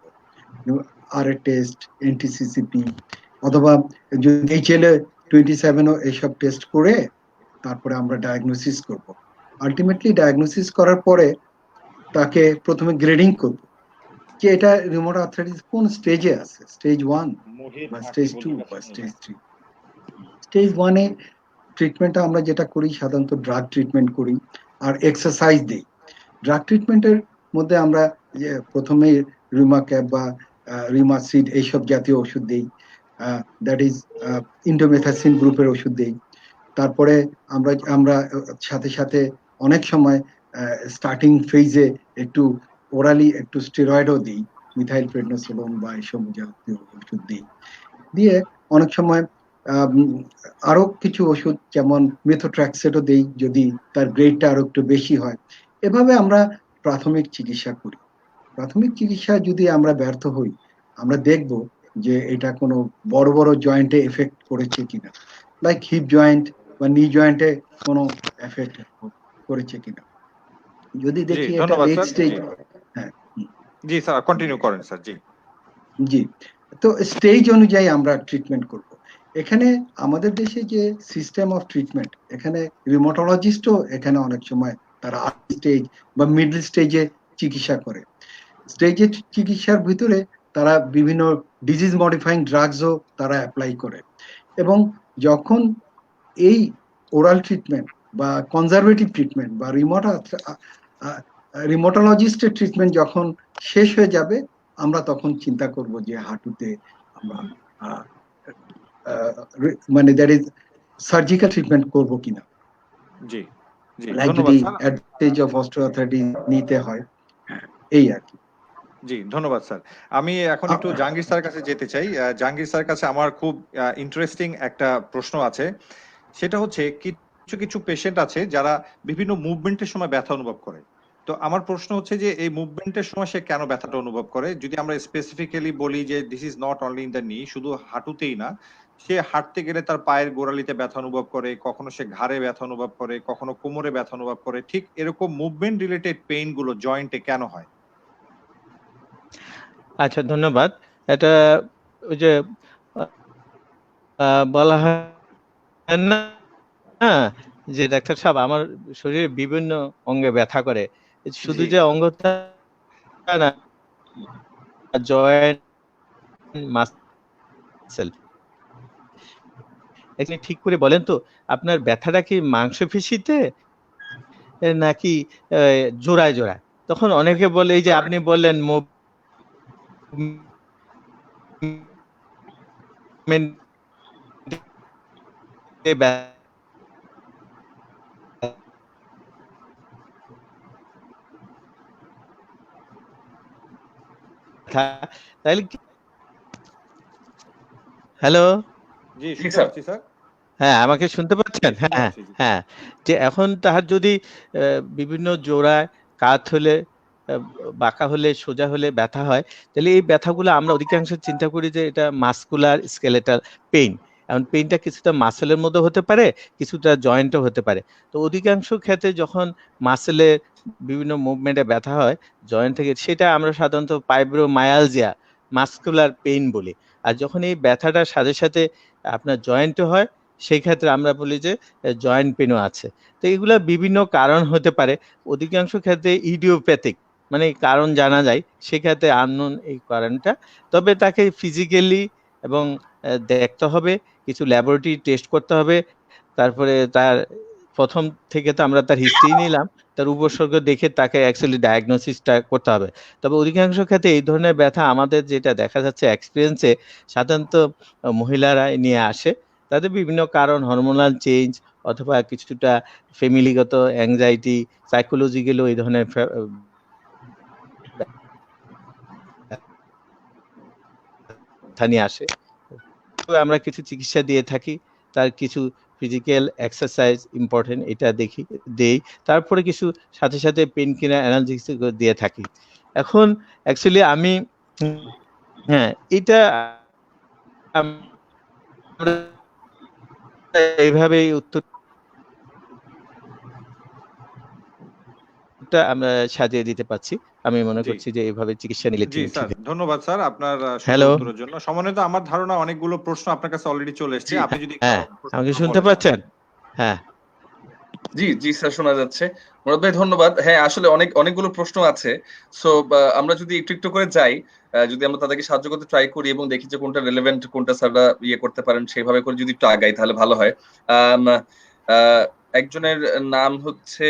আর টেস্ট, এনটিসিসিপি, অথবা যদি HLA-27 এইসব টেস্ট করে তারপরে আমরা ডায়াগনোসিস করব। আলটিমেটলি ডায়াগনোসিস করার পরে তাকে প্রথমে গ্রেডিং করব যে এটা রিউমাটয়েড আর্থ্রাইটিস কোন স্টেজে আছে, স্টেজ 1 বা স্টেজ 2 বা স্টেজ 3। স্টেজ 1 এ ট্রিটমেন্টটা আমরা যেটা করি, সাধারণত ড্রাগ ট্রিটমেন্ট করি আর এক্সারসাইজ দিই। ড্রাগ ট্রিটমেন্টের মধ্যে আমরা প্রথমে রিউমাক্যাপ বা রিউমাসিড এইসব জাতীয় ওষুধ দিই, দ্যাট ইজ ইন্ডোমেথাসিন গ্রুপের ওষুধ দিই। তারপরে আমরা সাথে সাথে অনেক সময় স্টার্টিং ফেজে একটু ওরালি একটু স্টেরয়েডও দিই, মিথাইল প্রেডনিসোলোন বা এইসব জাতীয় ওষুধ দিই। দিয়ে অনেক সময় আরো কিছু ওষুধ যেমন মেথোট্রেক্সেটও দেই যদি তার গ্রেডটা আরো একটু বেশি হয়। এভাবে আমরা প্রাথমিক চিকিৎসা করি। প্রাথমিক চিকিৎসা যদি আমরা ব্যর্থ হই, আমরা দেখব যে এটা কোনো বড় বড় জয়েন্টে এফেক্ট করেছে কিনা, লাইক হিপ জয়েন্ট বা নি জয়েন্টে কোনো এফেক্ট করেছে কিনা। যদি দেখি এটা লেট স্টেজ, হ্যাঁ জি স্যার কন্টিনিউ করেন স্যার। জি জি, তো স্টেজ অনুযায়ী আমরা ট্রিটমেন্ট করব। এখানে আমাদের দেশে যে সিস্টেম অফ ট্রিটমেন্ট, এখানে রিউমাটোলজিস্টও এখানে অনেক সময় তারা আর্লি স্টেজ বা মিডল স্টেজে চিকিৎসা করে। স্টেজের চিকিৎসার ভিতরে তারা বিভিন্ন ডিজিজ মডিফাইং ড্রাগসও তারা অ্যাপ্লাই করে। এবং যখন এই ওরাল ট্রিটমেন্ট বা কনজারভেটিভ ট্রিটমেন্ট বা রিউমাটোলজিস্টের ট্রিটমেন্ট যখন শেষ হয়ে যাবে, আমরা তখন চিন্তা করব যে হাঁটুতে আমরা মানে দ্যাট ইজ সার্জিক্যাল ট্রিটমেন্ট করব কিনা। জি জি লাইক ধন্যবাদ যদি স্যার। অ্যাডভান্টেজ অফ অস্টিওআর্থ্রাইটিস নিতে হয়, এই আর কি। জি ধন্যবাদ স্যার। আমি এখন একটু জাহাঙ্গীর স্যারের কাছে যেতে চাই। জাহাঙ্গীর স্যারের কাছে আমার খুব ইন্টারেস্টিং একটা প্রশ্ন আছে। সেটা হচ্ছে কিছু কিছু পেশেন্ট আছে যারা বিভিন্ন মুভমেন্টের সময় ব্যথা অনুভব করে। তো আমার প্রশ্ন হচ্ছে যে এই মুভমেন্টের সময় সে কেন ব্যথাটা অনুভব করে? যদি আমরা স্পেসিফিক্যালি বলি যে this is not only in the নি, শুধু হাঁটুতেই না, সে হাঁটতে গেলে তার পায়ের গোড়ালিতে ব্যথা অনুভব করে, কখনো সে ঘাড়ে ব্যথা অনুভব করে, কখনো কোমরে ব্যথা অনুভব করে। ঠিক এরকম মুভমেন্ট রিলেটেড পেইন গুলো জয়েন্টে কেন হয়? আচ্ছা, ধন্যবাদ। এটা ওই যে বলা হয় না যে ডাক্তার সাহেব আমার শরীরে বিভিন্ন অঙ্গে ব্যথা করে, শুধু জি যে অঙ্গটা না, জয়েন্ট, মাসেল। এখানে ঠিক করে বলেন তো, আপনার ব্যথাটা কি মাংসপেশিতে নাকি জোড়ায় জোড়ায়? তখন অনেকে বলে, এই যে আপনি বললেন তাহলে হ্যালো, জি জি শুনতে স্যার। পাচ্ছি স্যার। হ্যাঁ আমাকে শুনতে পাচ্ছেন? শুনতে হ্যাঁ পাচ্ছি জি। হ্যাঁ, যে এখন তাহার যদি বিভিন্ন জোড়ায়, কাত হলে, বাঁকা হলে, সোজা হলে ব্যথা হয়, তাহলে এই ব্যথাগুলো আমরা অধিকাংশ চিন্তা করি যে এটা মাসকুলার স্কেলেটাল পেইন। এখন পেইনটা কিছুটা মাসেলের মধ্যে হতে পারে, কিছুটা জয়েন্টও হতে পারে। তো অধিকাংশ ক্ষেত্রে যখন মাসেলে বিভিন্ন মুভমেন্টে ব্যথা হয় জয়েন্ট থেকে, সেটা আমরা সাধারণত ফাইব্রোমায়ালজিয়া, মাসকুলার পেইন বলি। আর যখন এই ব্যথাটা সাথে সাথে আপনার জয়েন্টে হয়, সেই ক্ষেত্রে আমরা বলি যে জয়েন্ট পেনও আছে। তো এগুলা বিভিন্ন কারণ হতে পারে, অধিকাংশ ক্ষেত্রে ইডিওপ্যাথিক, মানে কারণ জানা যায়, সেক্ষেত্রে আননোন এই কারণটা। তবে তাকে ফিজিক্যালি এবং দেখতে হবে, কিছু ল্যাবরেটরি টেস্ট করতে হবে, তারপরে তার প্রথম থেকে তো আমরা তার হিস্ট্রি নিলাম, তার উপসর্গ দেখে তাকে অ্যাকচুয়ালি ডায়াগনোসিসটা করতে হবে। তবে অধিকাংশ ক্ষেত্রে এই ধরনের ব্যথা আমাদের যেটা দেখা যাচ্ছে এক্সপিরিয়েন্সে, সাধারণত মহিলারা নিয়ে আসে। তাদের বিভিন্ন কারণ, হরমোনাল চেঞ্জ অথবা কিছুটা ফ্যামিলিগত অ্যাংজাইটি, সাইকোলজিক্যালও এই ধরনের ব্যথা নিয়ে আসে। তো আমরা কিছু চিকিৎসা দিয়ে থাকি, তার কিছু ফিজিক্যাল এক্সারসাইজ ইম্পর্টেন্ট, এটা দেই। তারপরে কিছু সাথে সাথে পেন কিলার, অ্যানালজেসিক দিয়ে থাকি। এখন অ্যাকচুয়ালি আমি হ্যাঁ, এটা আমরা এইভাবেই উত্তরটা আমরা সাজিয়ে দিতে পারছি। আমি মনে জি করছি যে এইভাবে চিকিৎসা নিলে জি তিনি স্যার, ঠিক। ধন্যবাদ স্যার আপনার সুন্দর হ্যালো, উত্তরের জন্য। সম্মানিত, আমার ধারণা অনেকগুলো প্রশ্ন আপনার কাছে অলরেডি চলে এসেছে। জি আপনি যদি একটু হ্যাঁ, আমাকে প্রশ্নগুলো শুনতে বলেন। পাচ্ছেন? হ্যাঁ জি জি স্যার, শোনা যাচ্ছে। মুরাদ ভাই ধন্যবাদ। হ্যাঁ, আসলে অনেকগুলো প্রশ্ন আছে। সো আমরা যদি একটু একটু করে যাই, যদি আমরা তাদেরকে সাহায্য করতে ট্রাই করি এবং দেখি যে কোনটা রেলেভেন্ট, কোনটা স্যাররা ইয়ে করতে পারেন, সেভাবে করে যদি একটু আগাই তাহলে ভালো হয়। আম, আহ, একজনের নাম হচ্ছে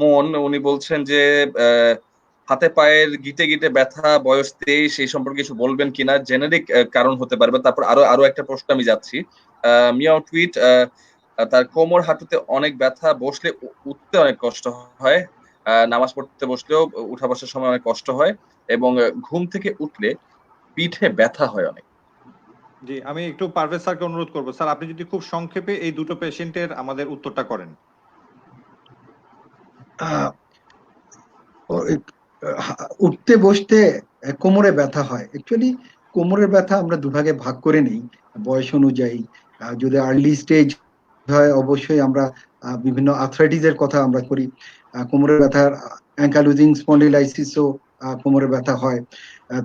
মন। উনি বলছেন যে আহ, হাতে পায়ের গিটে গিটে ব্যথা, বয়স 23, এই সম্পর্কে কিছু বলবেন কিনা? জেনেরিক কারণ হতে পারবে। তারপর আরো আরো একটা প্রশ্ন আমি যাচ্ছি। মিয়াও টুইট, তার কোমর হাঁটুতে অনেক ব্যথা, বসলে উঠতে অনেক কষ্ট হয়, নামাজ পড়তে বসলেও উঠা বসার সময় অনেক কষ্ট হয়, এবং ঘুম থেকে উঠলে পিঠে ব্যথা হয় অনেক। জি, আমি একটু পারভেজ স্যারকে অনুরোধ করবো, স্যার আপনি যদি খুব সংক্ষেপে এই দুটো পেশেন্টের আমাদের উত্তরটা করেন। আহ, উঠতে বসতে কোমরে ব্যথা হয়। অ্যাকচুয়ালি কোমরের ব্যথা আমরা দুভাগে ভাগ করে নিই বয়স অনুযায়ী। যদি আর্লি স্টেজ হয়, অবশ্যই আমরা বিভিন্ন আর্থ্রাইটিসের কথা আমরা করি। কোমরের ব্যথার অ্যাঙ্কালুজিং স্পন্ডিলাইসিসও কোমরের ব্যথা হয়।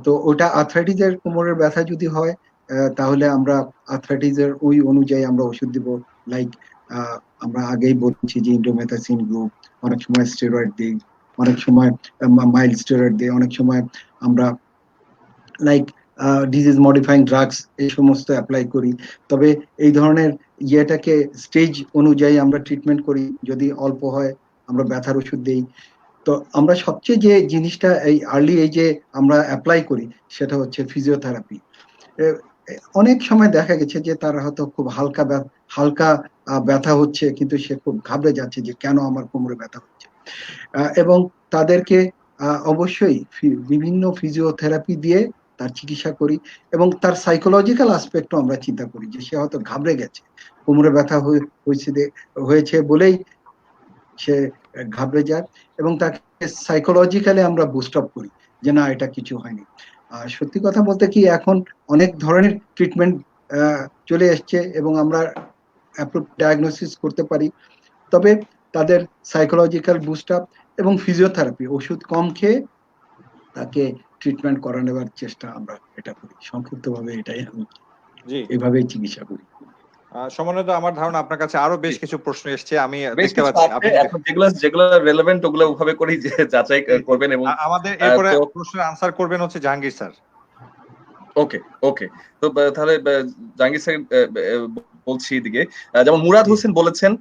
তো ওটা আর্থ্রাইটিসের কোমরের ব্যথা যদি হয়, তাহলে আমরা আর্থ্রাইটিসের ওই অনুযায়ী আমরা ওষুধ দিব। লাইক আমরা আগেই বলছি যে ইন্ডোমেথাসিন গ্রুপ, অনেক সময় স্টেরয়েড দিই, অনেক সময় মাইল্ড স্টেরয়েড দিই, অনেক সময় আমরা লাইক ডিজিজ মডিফাইং ড্রাগস এই সমস্ত অ্যাপ্লাই করি। তবে এই ধরনের ইয়েটাকে স্টেজ অনুযায়ী আমরা ট্রিটমেন্ট করি। যদি অল্প হয় আমরা ব্যথার ওষুধ দিই। তো আমরা সবচেয়ে যে জিনিসটা এই আর্লি এজে আমরা অ্যাপ্লাই করি সেটা হচ্ছে ফিজিওথেরাপি। অনেক সময় দেখা গেছে যে তারা হয়তো খুব হালকা ব্যথা হচ্ছে, কিন্তু সে খুব ঘাবড়ে যাচ্ছে যে কেন আমার কোমরে ব্যথা হচ্ছে। এবং তাদেরকে অবশ্যই বিভিন্ন ফিজিওথেরাপি দিয়ে তার চিকিৎসা করি, এবং তার সাইকোলজিক্যাল আসপেক্টও আমরা চিন্তা করি যে সে হয়তো ঘাবড়ে গেছে, কোমরে ব্যথা হয়েছে বলেই সে ঘাবড়ে যায়, এবং তাকে সাইকোলজিক্যালি আমরা বুস্ট আপ করি যে না, এটা কিছু হয়নি। সত্যি কথা বলতে কি, এখন অনেক ধরনের ট্রিটমেন্ট চলে এসছে এবং আমরা ডায়াগনোসিস করতে পারি। তবে তাদের সাইকোলজিক্যাল বুস্ট আপ এবং ফিজিওথেরাপি, ওষুধ কম খেয়ে তাকে ট্রিটমেন্ট করানোর চেষ্টা আমরা এটা করি। সংক্ষিপ্তভাবে এটাই আমি এভাবেই চিকিৎসা করি। সম্মানিত, আমার ধারণা আপনার কাছে আরো বেশ কিছু প্রশ্ন এসছে, আমি বেশ দেখতে কিছু পাচ্ছি। আছে, এখন যেগুলো রেলেভেন্ট ওগুলো ওভাবে করেই যে যাচাই করবেন। এবং আমাদের এরপরে প্রশ্নের আনসার করবেন হচ্ছে জাহাঙ্গীর স্যার। ওকে ওকে, তো তাহলে জাহাঙ্গীর স্যার বলছি এদিকে, যেমন মুরাদ হোসেন বলেছেন,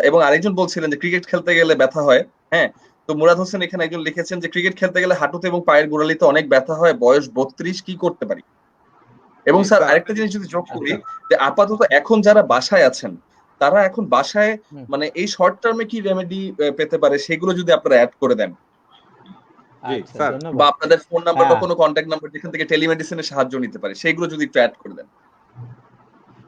এবং আরেকজন বলছিলেন যে ক্রিকেট খেলতে গেলে ব্যথা হয়। হ্যাঁ, তো মুরাদ হোসেন এখানে একজন লিখেছেন যে ক্রিকেট খেলতে গেলে হাঁটুতে এবং পায়ের গোড়ালিতে অনেক ব্যথা হয়, বয়স 32, কি করতে পারি? এবং স্যার আরেকটা জিনিস যদি যোগ করি, যে আপাতত এখন যারা বাসায় আছেন, তারা এখন বাসায় মানে এই শর্ট টার্মে কি রেমেডি পেতে পারে, সেগুলো যদি আপনারা অ্যাড করে দেন, বা আপনাদের ফোন নাম্বার বা কোনো কন্ট্যাক্ট নাম্বার যেখান থেকে টেলিমেডিসিনের সাহায্য নিতে পারে, সেগুলো যদি একটু অ্যাড করে দেন।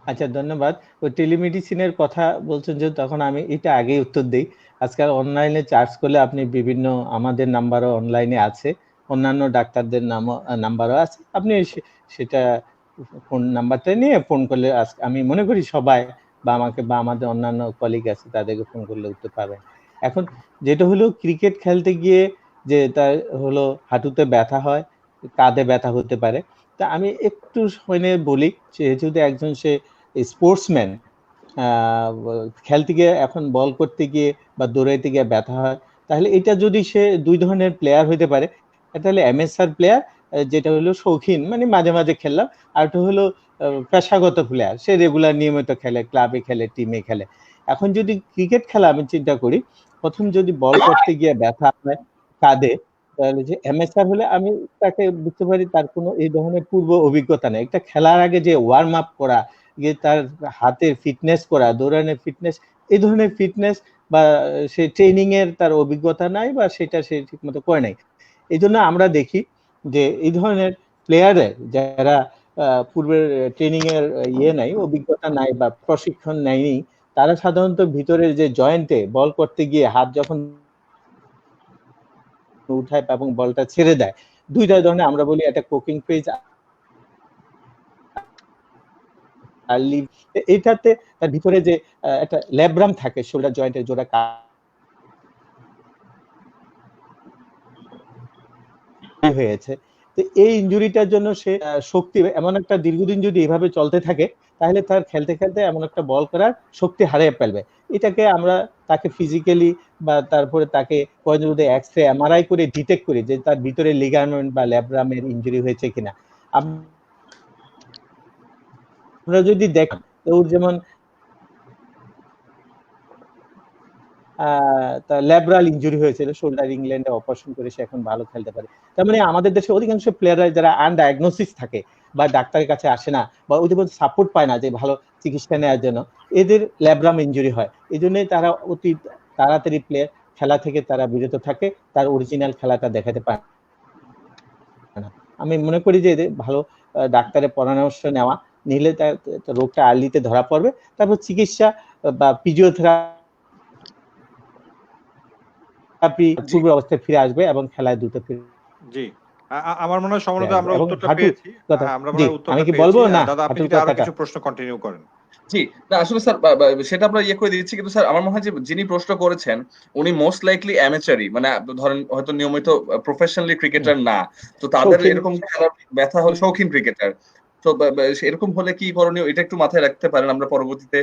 আচ্ছা, ধন্যবাদ। ওই টেলিমেডিসিনের কথা বলছেন যে, তখন আমি এটা আগেই উত্তর দিই। আজকাল অনলাইনে চার্জ করলে আপনি বিভিন্ন, আমাদের নাম্বারও অনলাইনে আছে, অন্যান্য ডাক্তারদের নাম্বারও আছে, আপনি সেটা ফোন নাম্বারটা নিয়ে ফোন করলে আমি মনে করি সবাই, বা আমাকে বা আমাদের অন্যান্য কলিগ আছে তাদেরকে ফোন করলে উত্তর পাবেন। এখন যেটা হলো, ক্রিকেট খেলতে গিয়ে যে তার হলো হাঁটুতে ব্যথা হয়, কাঁধে ব্যথা হতে পারে, তা আমি একটু সময় নিয়ে বলি, সে যদি একজন সে স্পোর্টসম্যান, খেলতে গিয়ে এখন বল করতে গিয়ে বা দৌড়াইতে গিয়ে ব্যথা হয়, তাহলে এটা যদি সে দুই ধরনের প্লেয়ার হইতে পারে, এটা হলো এমএসআর প্লেয়ার, যেটা হলো শৌখিন, মানে মাঝে মাঝে খেললাম, আর একটা হলো পেশাগত প্লেয়ার, সে রেগুলার নিয়মিত খেলে, ক্লাবে খেলে, টিমে খেলে। এখন যদি ক্রিকেট খেলা আমি চিন্তা করি, প্রথম যদি বল করতে গিয়ে ব্যথা হয় কাঁধে, তাহলে যে এমএসআর হলে আমি তাকে বুঝতে পারি তার কোনো এই ধরনের পূর্ব অভিজ্ঞতা নেই। একটা খেলার আগে যে ওয়ার্ম আপ করা, গিয়ে তার হাতের ফিটনেস করা, দৌড়ানোর ফিটনেস, এই ধরনের ফিটনেস বা সে ট্রেনিং এর তার অভিজ্ঞতা নাই, বা সেটা সে ঠিক মতো করে নাই। এই জন্য আমরা দেখি যে এই ধরনের প্লেয়ারের যারা পূর্বের ট্রেনিং এর নাই, অভিজ্ঞতা নাই বা প্রশিক্ষণ নেয়নি, তারা সাধারণত ভিতরের যে জয়েন্টে বল করতে গিয়ে হাত যখন উঠায় এবং বলটা ছেড়ে দেয়, দুইটা ধরনের আমরা বলি, একটা কোকিং ফেজ আর লিভ। এটাতে তার ভিতরে যে একটা ল্যাব্রাম থাকে শোল্ডার জয়েন্টের জোড়া হয়েছে, তো এই ইনজুরিটার জন্য সে শক্তি, এমন একটা দীর্ঘদিন যদি এভাবে চলতে থাকে, তাহলে তার খেলতে খেলতে এমন একটা বল করার শক্তি হারিয়ে ফেলবে। এটাকে আমরা তাকে ফিজিক্যালি বা তারপরে তাকে প্রয়োজনে এক্সরে এমআরআই করে ডিটেক্ট করি যে তার ভিতরে লিগামেন্ট বা ল্যাব্রামের ইনজুরি হয়েছে কিনা। আমরা যদি দেখেন, ওর যেমন তার ল্যাব্রাল ইনজুরি হয়েছিল, শোল্ডার, ইংল্যান্ডে অপারেশন করে সে এখন ভালো খেলতে পারে। তার মানে আমাদের দেশে অধিকাংশ প্লেয়াররা যারা আনডায়াগনোসিস থাকে বা ডাক্তারের কাছে আসে না বা ওদের মধ্যে সাপোর্ট পায় না যে ভালো চিকিৎসা নেওয়ার জন্য, এদের ল্যাব্রাম ইনজুরি হয়। এই জন্যই তারা অতি তাড়াতাড়ি প্লেয়ার খেলা থেকে তারা বিরত থাকে, তার অরিজিনাল খেলাটা দেখাতে পারে না। আমি মনে করি যে এদের ভালো ডাক্তারের পরামর্শ নেওয়া, নিলে তার রোগটা আর্লিতে ধরা পড়বে, তারপর চিকিৎসা বা ফিজিওথেরাপি পূর্ব অবস্থায় ফিরে আসবে এবং খেলায় দ্রুত ফিরে। জি, আমার মনে হয় সম্ভবত আমরা উত্তরটা পেয়েছি। আমরা মনে হয় উত্তরটা আমি কি পেয়েছি। বলবো না, দাদা আপনি যদি আরো কিছু প্রশ্ন কন্টিনিউ করেন। জি, না আসলে স্যার সেটা আমরা করে দিচ্ছি, কিন্তু স্যার আমার মনে হয় যে যিনি প্রশ্ন করেছেন উনি মোস্ট লাইকলি অ্যামেচারই, মানে ধরেন হয়তো নিয়মিত প্রফেশনালি ক্রিকেটার না, তো তাদের এরকম ব্যথা হলে শৌখিন ক্রিকেটার, তো এরকম হলে কি করণীয়, এটা একটু মাথায় রাখতে পারেন, আমরা পরবর্তীতে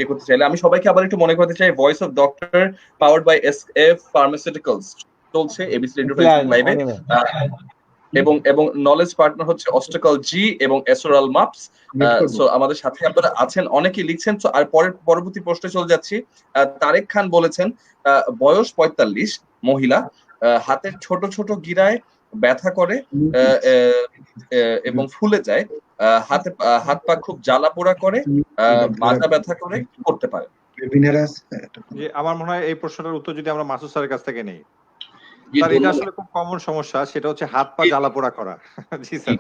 করতে চাইলে। আমি সবাইকে আবার একটু মনে করতে চাই, voice of doctor powered by SF pharmaceuticals চলছে এবিসি রেডিও ফেসবুক লাইভে, এবং নলেজ পার্টনার হচ্ছে অস্টাকল জি এবং এসোরাল মাপস। সো আমাদের সাথে আপনারা আছেন, অনেকেই লিখছেন। আর পরবর্তী প্রশ্নে চলে যাচ্ছি। তারেক খান বলেছেন, বয়স 45, মহিলা, হাতের ছোট ছোট গিরায় ব্যথা করে এবং ফুলে যায়, হাত পা খুব জ্বালা পোড়া করে, মাজা ব্যথা করে, কি করতে পারে? মিনারাস। যে আমার মনে হয় এই প্রশ্নটার উত্তর যদি আমরা মাসুদ স্যারের কাছ থেকে নেই। জি, স্যার এটা ধন্যবাদ। আসলে খুব কমন সমস্যা, সেটা হচ্ছে হাত পা জ্বালা পোড়া করা। জি স্যার।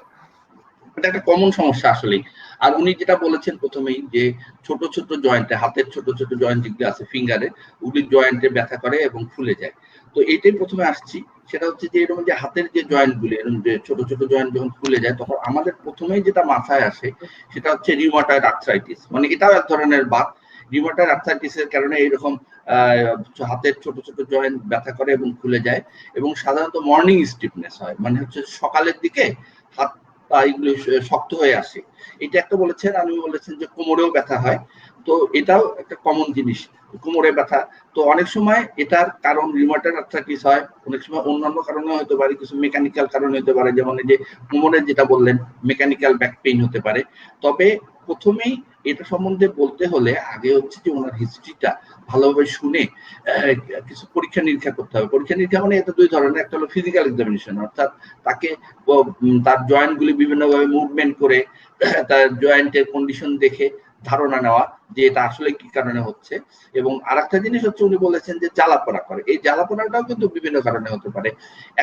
এটা একটা কমন সমস্যা আসলেই। আর উনি যেটা বলেছেন প্রথমেই যে ছোট ছোট জয়েন্টে, হাতের ছোট ছোট জয়েন্ট যেগুলো আছে ফিঙ্গারে, ওগুলি জয়েন্টে ব্যথা করে এবং ফুলে যায়। তো এটাই প্রথমে আসছি, সেটা হচ্ছে যে এরকম যে হাতের যে জয়েন্ট গুলি, এরকম যে ছোট ছোট জয়েন্ট যখন ফুলে যায়, তখন আমাদের প্রথমেই যেটা মাথায় আসে সেটা হচ্ছে রিউমাটয়েড আর্থ্রাইটিস। মানে এটাও এক ধরনের বাত। রিউমাটয়েড আর্থ্রাইটিসের কারণে এরকম হাতের ছোট ছোট জয়েন্ট ব্যথা করে এবং ফুলে যায়, এবং সাধারণত মর্নিং স্টিফনেস হয়, মানে হচ্ছে সকালের দিকে হাত পা এগুলো শক্ত হয়ে আসে। এটা একটা বলেছেন। আমি বলেছেন যে কোমরেও ব্যথা হয়, তো এটাও একটা কমন জিনিস, কোমরে ব্যথা। তো অনেক সময় এটার কারণ রিউমাটয়েড আর্থ্রাইটিস হয়, অনেক সময় অন্যান্য কারণে হতে পারে, কিছু মেকানিক্যাল কারণে হতে পারে, যেমন এই যে কোমরের যেটা বললেন মেকানিক্যাল ব্যাক পেইন হতে পারে। তবে প্রথমেই এটা সম্বন্ধে বলতে হলে আগে হচ্ছে যে ওনার হিস্ট্রিটা ভালোভাবে শুনে কিছু পরীক্ষা নিরীক্ষা করতে হবে। পরীক্ষা নিরীক্ষা মানে এটা দুই ধরনের, একটা হলো ফিজিক্যাল এক্সামিনেশন, অর্থাৎ তাকে তার জয়েন্ট গুলি বিভিন্নভাবে মুভমেন্ট করে তার জয়েন্টের কন্ডিশন দেখে ধারণা নেওয়া যে এটা আসলে কি কারণে হচ্ছে। এবং আরেকটা জিনিস হচ্ছে উনি বলেছেন যে জ্বালাপোড়া করে। এই জ্বালাপোড়াটাও কিন্তু বিভিন্ন কারণে হতে পারে।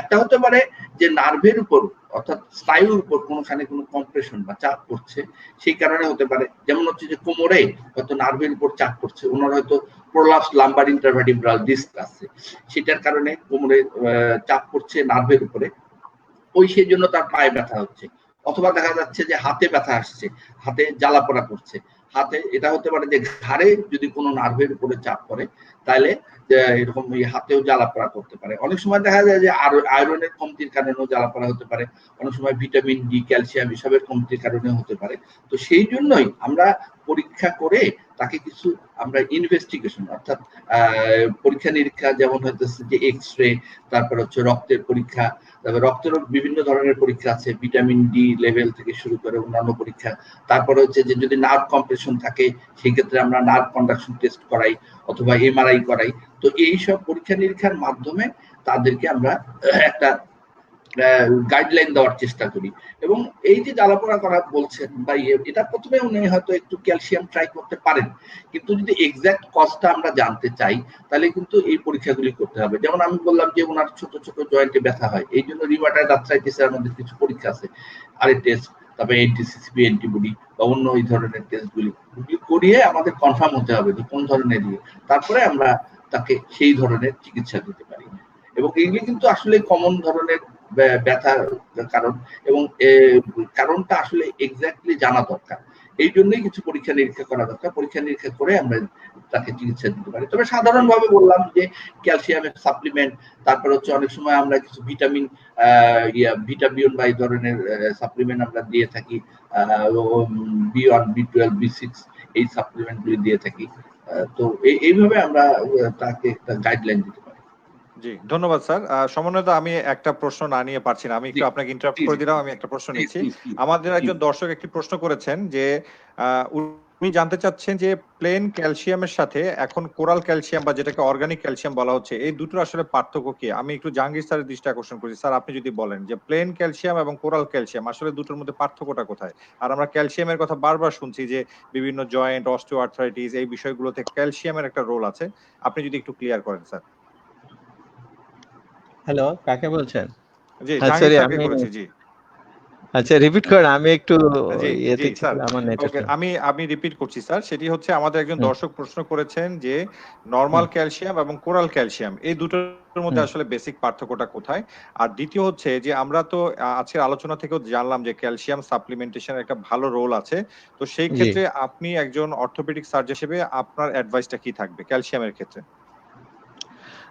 একটা হতে পারে যে নার্ভের উপর অর্থাৎ স্নায়ুর উপর কোনোখানে কোনো কম্প্রেশন বা চাপ পড়ছে, সেই কারণে হতে পারে। যেমন হচ্ছে যে কোমরে হয়তো নার্ভের উপর চাপ পড়ছে, ওনার হয়তো প্রোলাপস লাম্বার ইন্টারভার্টিব্রাল ডিস্ক আছে, সেটার কারণে কোমরে চাপ পড়ছে নার্ভের উপরে, ওই সেই জন্য তার পায়ে ব্যথা হচ্ছে। অথবা দেখা যাচ্ছে যে হাতে ব্যথা আসছে, হাতে জ্বালাপোড়া করছে। হাতে এটা হতে পারে যে ঘাড়ে যদি কোনো নার্ভের উপরে চাপ পড়ে, তাহলে এরকম এই হাতেও জ্বালাপোড়া করতে পারে। অনেক সময় দেখা যায় যে আয়রনের কমতির কারণেও জ্বালাপোড়া হতে পারে, অনেক সময় ভিটামিন ডি, ক্যালসিয়াম এসবের কমতির কারণেও হতে পারে। তো সেই জন্যই আমরা পরীক্ষা করে তাকে কিছু আমরা ইনভেস্টিগেশন অর্থাৎ পরীক্ষা নিরীক্ষা, যেমন হচ্ছে যে এক্স রে, তারপর হচ্ছে রক্তের পরীক্ষা, তারপর রক্তেরও বিভিন্ন ধরনের পরীক্ষা আছে, ভিটামিন ডি লেভেল থেকে শুরু করে অন্যান্য পরীক্ষা। তারপরে হচ্ছে যে যদি নার্ভ কম্প্রেশন থাকে সেই ক্ষেত্রে আমরা নার্ভ কন্ডাকশন টেস্ট করাই অথবা এমআরআই করাই। তো এইসব পরীক্ষা নিরীক্ষার মাধ্যমে তাদেরকে আমরা একটা গাইডলাইন দেওয়ার চেষ্টা করি। এবং এই যে জ্বালাপোড়া করা বলছেন বা এটা প্রথমে উনি হয়তো একটু ক্যালসিয়াম ট্রাই করতে পারেন, কিন্তু যদি এক্সাক্ট কজটা আমরা জানতে চাই তাহলে কিন্তু এই পরীক্ষাগুলি করতে হবে। যেমন আমি বললাম যে ওনার ছোট ছোট জয়েন্টে ব্যথা হয়, এই জন্য রিউমাটয়েড আর্থ্রাইটিসের আমাদের কিছু পরীক্ষা আছে, আরএ টেস্ট, তারপরে এন্টিসিসিপি অ্যান্টিবডি বা অন্য এই ধরনের টেস্টগুলি করিয়ে আমাদের কনফার্ম হতে হবে যে কোন ধরনের তারপরে আমরা তাকে সেই ধরনের চিকিৎসা দিতে পারি। এবং এইগুলি কিন্তু আসলে কমন ধরনের ব্যথার কারণ, এবং কারণটা আসলে এক্স্যাক্টলি জানা দরকার। এই জন্যই কিছু পরীক্ষা নিরীক্ষা করা দরকার। পরীক্ষা নিরীক্ষা করে আমরা তাকে চিকিৎসা দিতে পারি। তবে সাধারণভাবে বললাম যে ক্যালসিয়ামের সাপ্লিমেন্ট, তারপর হচ্ছে অনেক সময় আমরা কিছু ভিটামিন ভিটাবিয়ন বা এই ধরনের সাপ্লিমেন্ট আমরা দিয়ে থাকি, B1, B12, B6 এই সাপ্লিমেন্ট গুলি দিয়ে থাকি। তো এইভাবে আমরা তাকে একটা গাইডলাইন দিতে পারি। জি ধন্যবাদ স্যার। সমন্বয়ত আমি একটা প্রশ্ন না নিয়ে পারছি না, আমি একটু আপনাকে ইন্টারাপ্ট করে দিলাম। আমি একটা প্রশ্ন নিচ্ছি। আমাদের একজন দর্শক একটি প্রশ্ন করেছেন যে উনি জানতে চাচ্ছেন যে প্লেন ক্যালসিয়ামের সাথে এখন কোরাল ক্যালসিয়াম বা যেটাকে অর্গানিক ক্যালসিয়াম বলা হচ্ছে, এই দুটোর আসলে পার্থক্য কি? আমি একটু জাহাঙ্গীর স্যারের দৃষ্টি আকর্ষণ করছি। স্যার আপনি যদি বলেন যে প্লেন ক্যালসিয়াম এবং কোরাল ক্যালসিয়াম আসলে দুটোর মধ্যে পার্থক্যটা কোথায়? আর আমরা ক্যালসিয়ামের কথা বারবার শুনছি যে বিভিন্ন জয়েন্ট, অস্টিওআর্থ্রাইটিস এই বিষয়গুলোতে ক্যালসিয়ামের একটা রোল আছে। আপনি যদি একটু ক্লিয়ার করেন স্যার। হ্যালো, কাকে বলছেন? জি জাহাঙ্গীর স্যারকে করেছি। জি আচ্ছা, রিপিট করেন। আমি একটু জি স্যার, ওকে আমি রিপিট করছি স্যার। সেটি হচ্ছে আমাদের একজন দর্শক প্রশ্ন করেছেন যে নরমাল ক্যালসিয়াম এবং কোরাল ক্যালসিয়াম এই দুটোর মধ্যে আসলে বেসিক পার্থক্যটা কোথায়? আর দ্বিতীয় হচ্ছে যে আমরা তো আজকের আলোচনা থেকেও জানলাম যে ক্যালসিয়াম সাপ্লিমেন্টেশনের একটা ভালো রোল আছে। তো সেই ক্ষেত্রে আপনি একজন অর্থোপেডিক সার্জন হিসেবে আপনার অ্যাডভাইসটা কি থাকবে ক্যালসিয়ামের ক্ষেত্রে?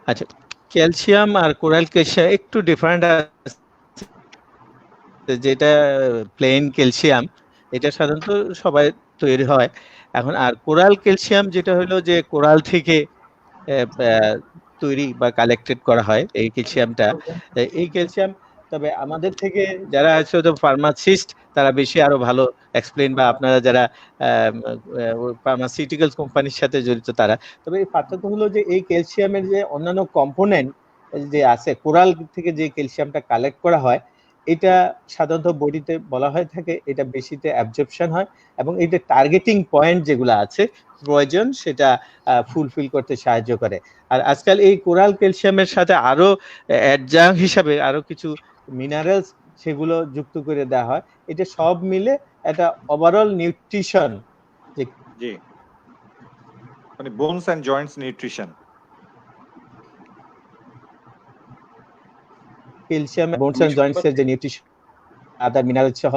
আচ্ছা, ক্যালসিয়াম আর কোরাল ক্যালসিয়াম একটু ডিফারেন্ট আছে। যেটা প্লেন ক্যালসিয়াম এটা সাধারণত সবাই তৈরি হয় এখন, আর কোরাল ক্যালসিয়াম যেটা হলো যে কোরাল থেকে তৈরি বা কালেক্টেড করা হয় এই ক্যালসিয়ামটা। এই ক্যালসিয়াম তবে আমাদের থেকে যারা আছে তো ফার্মাসিস্ট তারা বেশি আরো ভালো এক্সপ্লেন, বা আপনারা যারা ফার্মাসিউটিক্যালস কোম্পানির সাথে জড়িত তারা। তবে এই পার্থক্য হলো যে এই ক্যালসিয়ামের যে অন্যান্য কম্পোনেন্ট যে আছে কোরাল থেকে যে ক্যালসিয়ামটা কালেক্ট করা হয় এটা সাধারণত বডিতে বলা হয়ে থাকে এটা বেশিতে অ্যাবজর্পশন হয় এবং এটা টার্গেটিং পয়েন্ট যেগুলো আছে প্রয়োজন সেটা ফুলফিল করতে সাহায্য করে। আর আজকাল এই কোরাল ক্যালসিয়ামের সাথে আরো অ্যাডজাঙ্ক হিসাবে আরো কিছু মিনারেলস সেগুলো যুক্ত করে দেওয়া হয়। এটা সব মিলে একটা ওভারঅল নিউট্রিশন, জি, মানে bones and joints nutrition. Calcium bones and joints এর যে নিউট্রিশন আদার মিনারেল সহ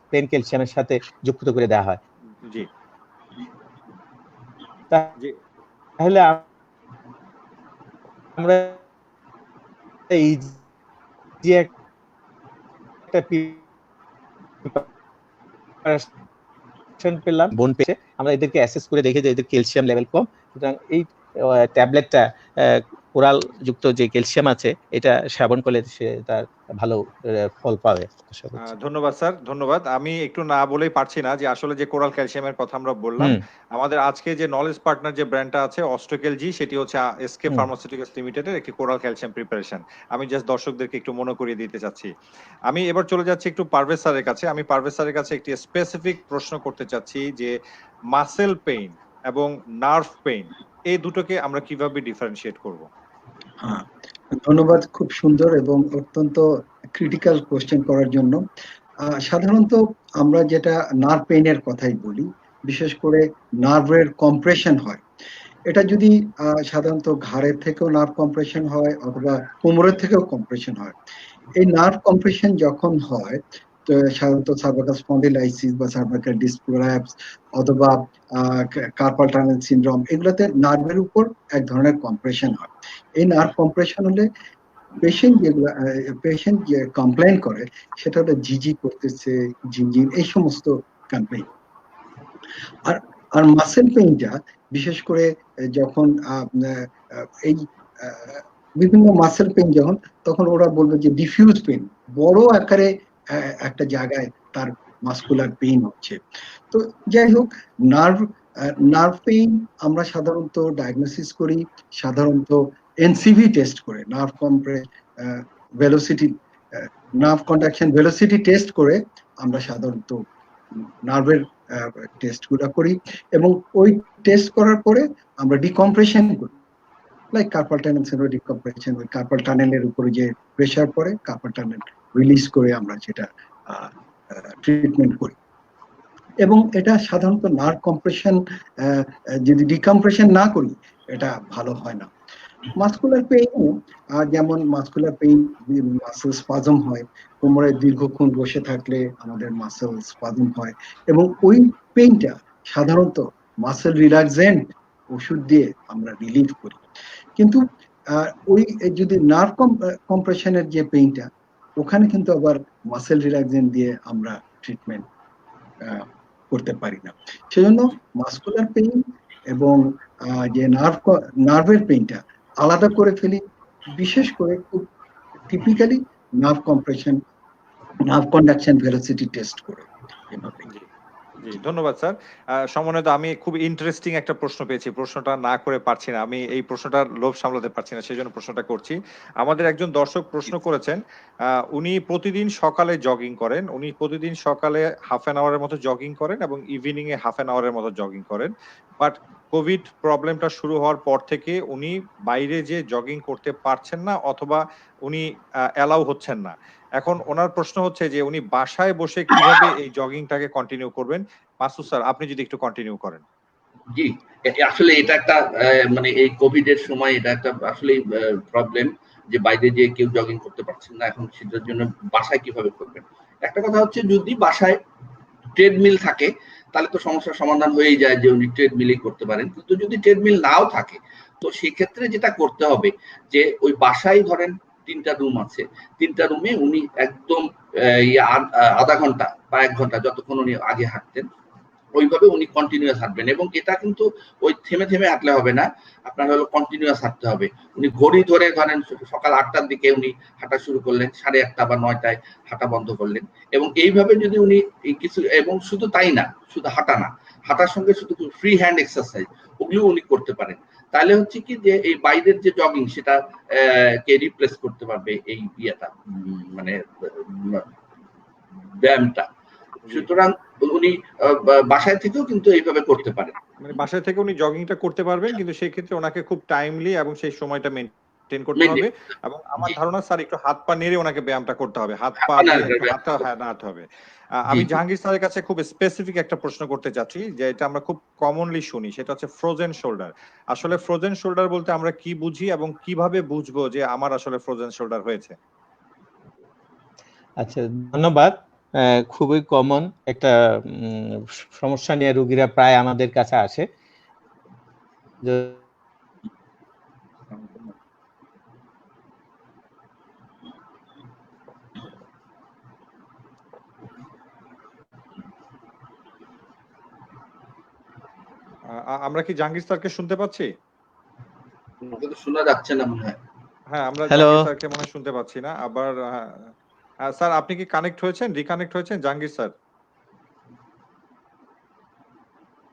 প্লেন ক্যালসিয়ামের সাথে যুক্ত করে দেওয়া হয়। জি জি তাহলে আমরা এই যে একটা পেলাম বোন পেয়ে আমরা এদেরকে অ্যাসেস করে দেখি যে এদের ক্যালসিয়াম লেভেল কম, সুতরাং এই ট্যাবলেটটা কোরাল যুক্ত যে ক্যালসিয়াম আছে এটা সেবন করলে সে তার ভালো ফল পাবে। ধন্যবাদ স্যার, ধন্যবাদ। আমি একটু না বলেই পারছি না যে আসলে যে কোরাল ক্যালসিয়ামের কথা আমরা বললাম, আমাদের আজকে যে নলেজ পার্টনার যে ব্র্যান্ডটা আছে অস্ট্রোকেলজি, সেটি হচ্ছে এসকে ফার্মাসিউটিক্যালস লিমিটেডের একটি কোরাল ক্যালসিয়াম প্রিপারেশন। আমি জাস্ট দর্শকদেরকে একটু মনে করিয়ে দিতে চাচ্ছি। আমি এবার চলে যাচ্ছি একটু পারভেজ স্যারের কাছে। আমি পারভেজ স্যারের কাছে একটি স্পেসিফিক প্রশ্ন করতে চাচ্ছি যে মাসেল পেইন এবং নার্ভ পেইন এই দুটোকে আমরা কিভাবে ডিফারেন্সিয়েট করব? হ্যাঁ, ধন্যবাদ, খুব সুন্দর এবং অত্যন্ত ক্রিটিক্যাল কোশ্চেন করার জন্য। সাধারণত আমরা যেটা নার্ভ পেইনের কথাই বলি, বিশেষ করে নার্ভের কম্প্রেশন হয়, এটা যদি সাধারণত ঘাড়ের থেকেও নার্ভ কম্প্রেশন হয় অথবা কোমরের থেকেও কম্প্রেশন হয়। এই নার্ভ কম্প্রেশন যখন হয় সাধারণত সার্ভাইকাল স্পন্ডিলাইসিস বা সার্ভাইকাল ডিস্ক প্রোল্যাপস অথবা কার্পাল টানেল সিনড্রোম, এগুলোতে নার্ভের উপর এক ধরনের কম্প্রেশন হয়। এই নার্ভ কম্প্রেশন হলে পেশেন্ট যে কমপ্লেন করে সেটা হলো জিজি করতেছে, ঝিনঝিন, এই সমস্ত কমপ্লেন। আর মাসেল পেইনটা বিশেষ করে যখন এই বিভিন্ন মাসেল পেইন যখন, তখন ওরা বলবে যে ডিফিউজ পেইন, বড় আকারে একটা জায়গায় তার মাসকুলার পেইন হচ্ছে। তো যাই হোক, নার্ভ পেইন আমরা সাধারণত ডায়াগনোসিস করি সাধারণত এনসিভি টেস্ট করে, nerve velocity, nerve conduction velocity test করে আমরা সাধারণত নার্ভের টেস্ট গুলা করি এবং ওই টেস্ট করার পরে আমরা ডিকম্প্রেশন করি, like carpal tunnel syndrome decompression, ওই কার্পাল টানেলের উপরে যে প্রেসার পড়ে কার্পাল টানেল রিলিজ করে আমরা যেটা ট্রিটমেন্ট করি। এবং এটা সাধারণত নার্ভ কম্প্রেশন যদি ডিকম্প্রেশন না করি এটা ভালো হয় না। মাসকুলার পেইন, যেমন মাসকুলার পেইন মাসেল স্পাজম হয়, কোমরে দীর্ঘক্ষণ বসে থাকলে আমাদের মাসেল স্পাজম হয় এবং ওই পেইনটা সাধারণত মাসেল রিল্যাক্সেন্ট ওষুধ দিয়ে আমরা রিলিভ করি। কিন্তু ওই যদি নার্ভ কম্প্রেশনের যে পেইনটা, ওখানে কিন্তু আবার মাসেল রিল্যাক্সেন্ট দিয়ে আমরা ট্রিটমেন্ট করতে পারি না। সেজন্য মাসকুলার পেইন এবং যে নার্ভের পেইনটা আলাদা করে ফেলি, বিশেষ করে খুব typically nerve compression, nerve conduction velocity test করে। জি, ধন্যবাদ স্যার। সমন্বিত, আমি খুব ইন্টারেস্টিং একটা প্রশ্ন পেয়েছি, প্রশ্নটা না করে পারছি না, আমি এই প্রশ্নটার লোভ সামলাতে পারছি না, সেই জন্য প্রশ্নটা করছি। আমাদের একজন দর্শক প্রশ্ন করেছেন, উনি প্রতিদিন সকালে জগিং করেন, উনি প্রতিদিন সকালে হাফ অ্যান আওয়ারের মতো জগিং করেন এবং ইভিনিং এ হাফ অ্যান আওয়ারের মতো জগিং করেন, বাট কোভিড প্রবলেমটা শুরু হওয়ার পর থেকে উনি বাইরে যে জগিং করতে পারছেন না অথবা উনি অ্যালাউ হচ্ছেন না। এখন ওনার প্রশ্ন হচ্ছে যে উনি বাসায় বসে কিভাবে এই জগিংটাকে কন্টিনিউ করবেন। মাসুদ স্যার, আপনি যদি একটু কন্টিনিউ করেন। জি, আসলে এটা একটা মানে এই কোভিড এর সময় এটা একটা আসলে প্রবলেম যে বাইরে যে কেউ জগিং করতে পারছেন না, এখন সেটার জন্য বাসায় কিভাবে করবেন। একটা কথা হচ্ছে, যদি বাসায় ট্রেডমিল থাকে তাহলে তো সমস্যার সমাধান হয়েই যায় যে উনি ট্রেডমিলই করতে পারেন। কিন্তু যদি ট্রেডমিল নাও থাকে তো সেক্ষেত্রে যেটা করতে হবে যে ওই বাসায় ধরেন 3টা রুম আছে, 3টা রুমে উনি একদম আধা ঘন্টা বা 1 ঘন্টা যতক্ষণ উনি আগে হাঁটতেন ওইভাবে উনি কন্টিনিউয়াস হাঁটবেন। এবং এটা কিন্তু ওই থেমে থেমে হাঁটলে হবে না, আপনার হলো কন্টিনিউয়াস হাঁটতে হবে। উনি ঘড়ি ধরে ধরেন সকাল 8টার দিকে উনি হাঁটা শুরু করলেন, 8:30 বা 9টায় হাঁটা বন্ধ করলেন, এবং এইভাবে যদি উনি কিছু, এবং শুধু তাই না, শুধু হাঁটা না, হাঁটার সঙ্গে শুধু ফ্রি হ্যান্ড এক্সারসাইজ ওগুলো উনি করতে পারেন। তাহলে হচ্ছে কি যে এই বাইরের যে জগিং সেটা কে রিপ্লেস করতে পারবে এই ইয়েটা, মানে ব্যায়ামটা। সুতরাং উনি বাসায় থেকেও কিন্তু এইভাবে করতে পারেন। মানে বাসায় থেকে উনি জগিংটা করতে পারবেন, কিন্তু সেই ক্ষেত্রে ওনাকে খুব টাইমলি এবং সেই সময়টা মেনটেন করতে হবে। এবং আমার ধারণা স্যার একটু হাত পা নেড়ে ওনাকে ব্যায়ামটা করতে হবে, হাত পা দিয়ে একটু হাতটা নাড়তে হবে। আমি জাহাঙ্গীর স্যারের কাছে খুব স্পেসিফিক একটা প্রশ্ন করতে চাচ্ছি, যে এটা আমরা খুব কমনলি শুনি, সেটা হচ্ছে ফ্রোজেন শোল্ডার। আসলে ফ্রোজেন শোল্ডার বলতে আমরা কি বুঝি এবং কিভাবে বুঝবো যে আমার আসলে ফ্রোজেন শোল্ডার হয়েছে? আচ্ছা, ধন্যবাদ। খুবই কমন একটা সমস্যা নিয়ে রোগীরা প্রায় আমাদের কাছে আসে। আমরা কি জাহাঙ্গীর স্যারকে শুনতে পাচ্ছি? শোনা যাচ্ছে না মনে হয়। হ্যাঁ, আমরা জাহাঙ্গীর স্যারকে মনে হয় শুনতে পাচ্ছি না। আবার স্যার আপনি কি কানেক্ট হয়েছেন, রিকানেক্ট হয়েছেন জাহাঙ্গীর স্যার?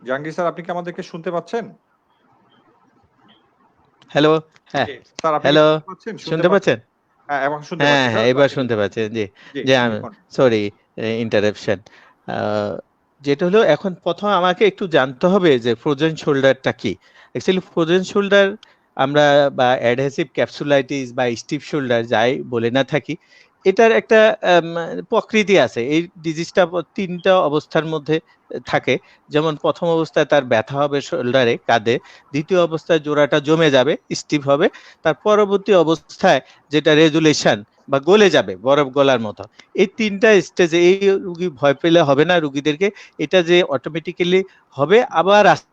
জাহাঙ্গীর স্যার আপনি কি আমাদেরকে শুনতে পাচ্ছেন? হ্যালো, হ্যাঁ স্যার আপনি হ্যালো, শুনতে পাচ্ছেন? হ্যাঁ, এখন শুনতে পাচ্ছি। হ্যাঁ এবার শুনতে পাচ্ছেন। জি জি, সরি ইন্টারাপশন। যেটা হলো, এখন প্রথম আমাকে একটু জানতে হবে যে ফ্রোজেন শোল্ডারটা কি। অ্যাকচুয়ালি ফ্রোজেন শোল্ডার আমরা বা অ্যাডহেসিভ ক্যাপসুলাইটিস বা স্টিফ শোল্ডার যাই বলে না থাকি, এটার একটা প্রকৃতি আছে। এই ডিজিজটা 3টা অবস্থার মধ্যে থাকে। যেমন প্রথম অবস্থায় তার ব্যথা হবে শোল্ডারে, কাঁধে। দ্বিতীয় অবস্থায় জোড়াটা জমে যাবে, স্টিফ হবে। তার পরবর্তী অবস্থায় যেটা রেজুলেশন বা গলে যাবে, বরফ গলার মতো। এই 3টা স্টেজে এই রোগী ভয় পেলে হবে না রোগীদেরকে। এটা যে অটোমেটিক্যালি হবে, আবার আস্তে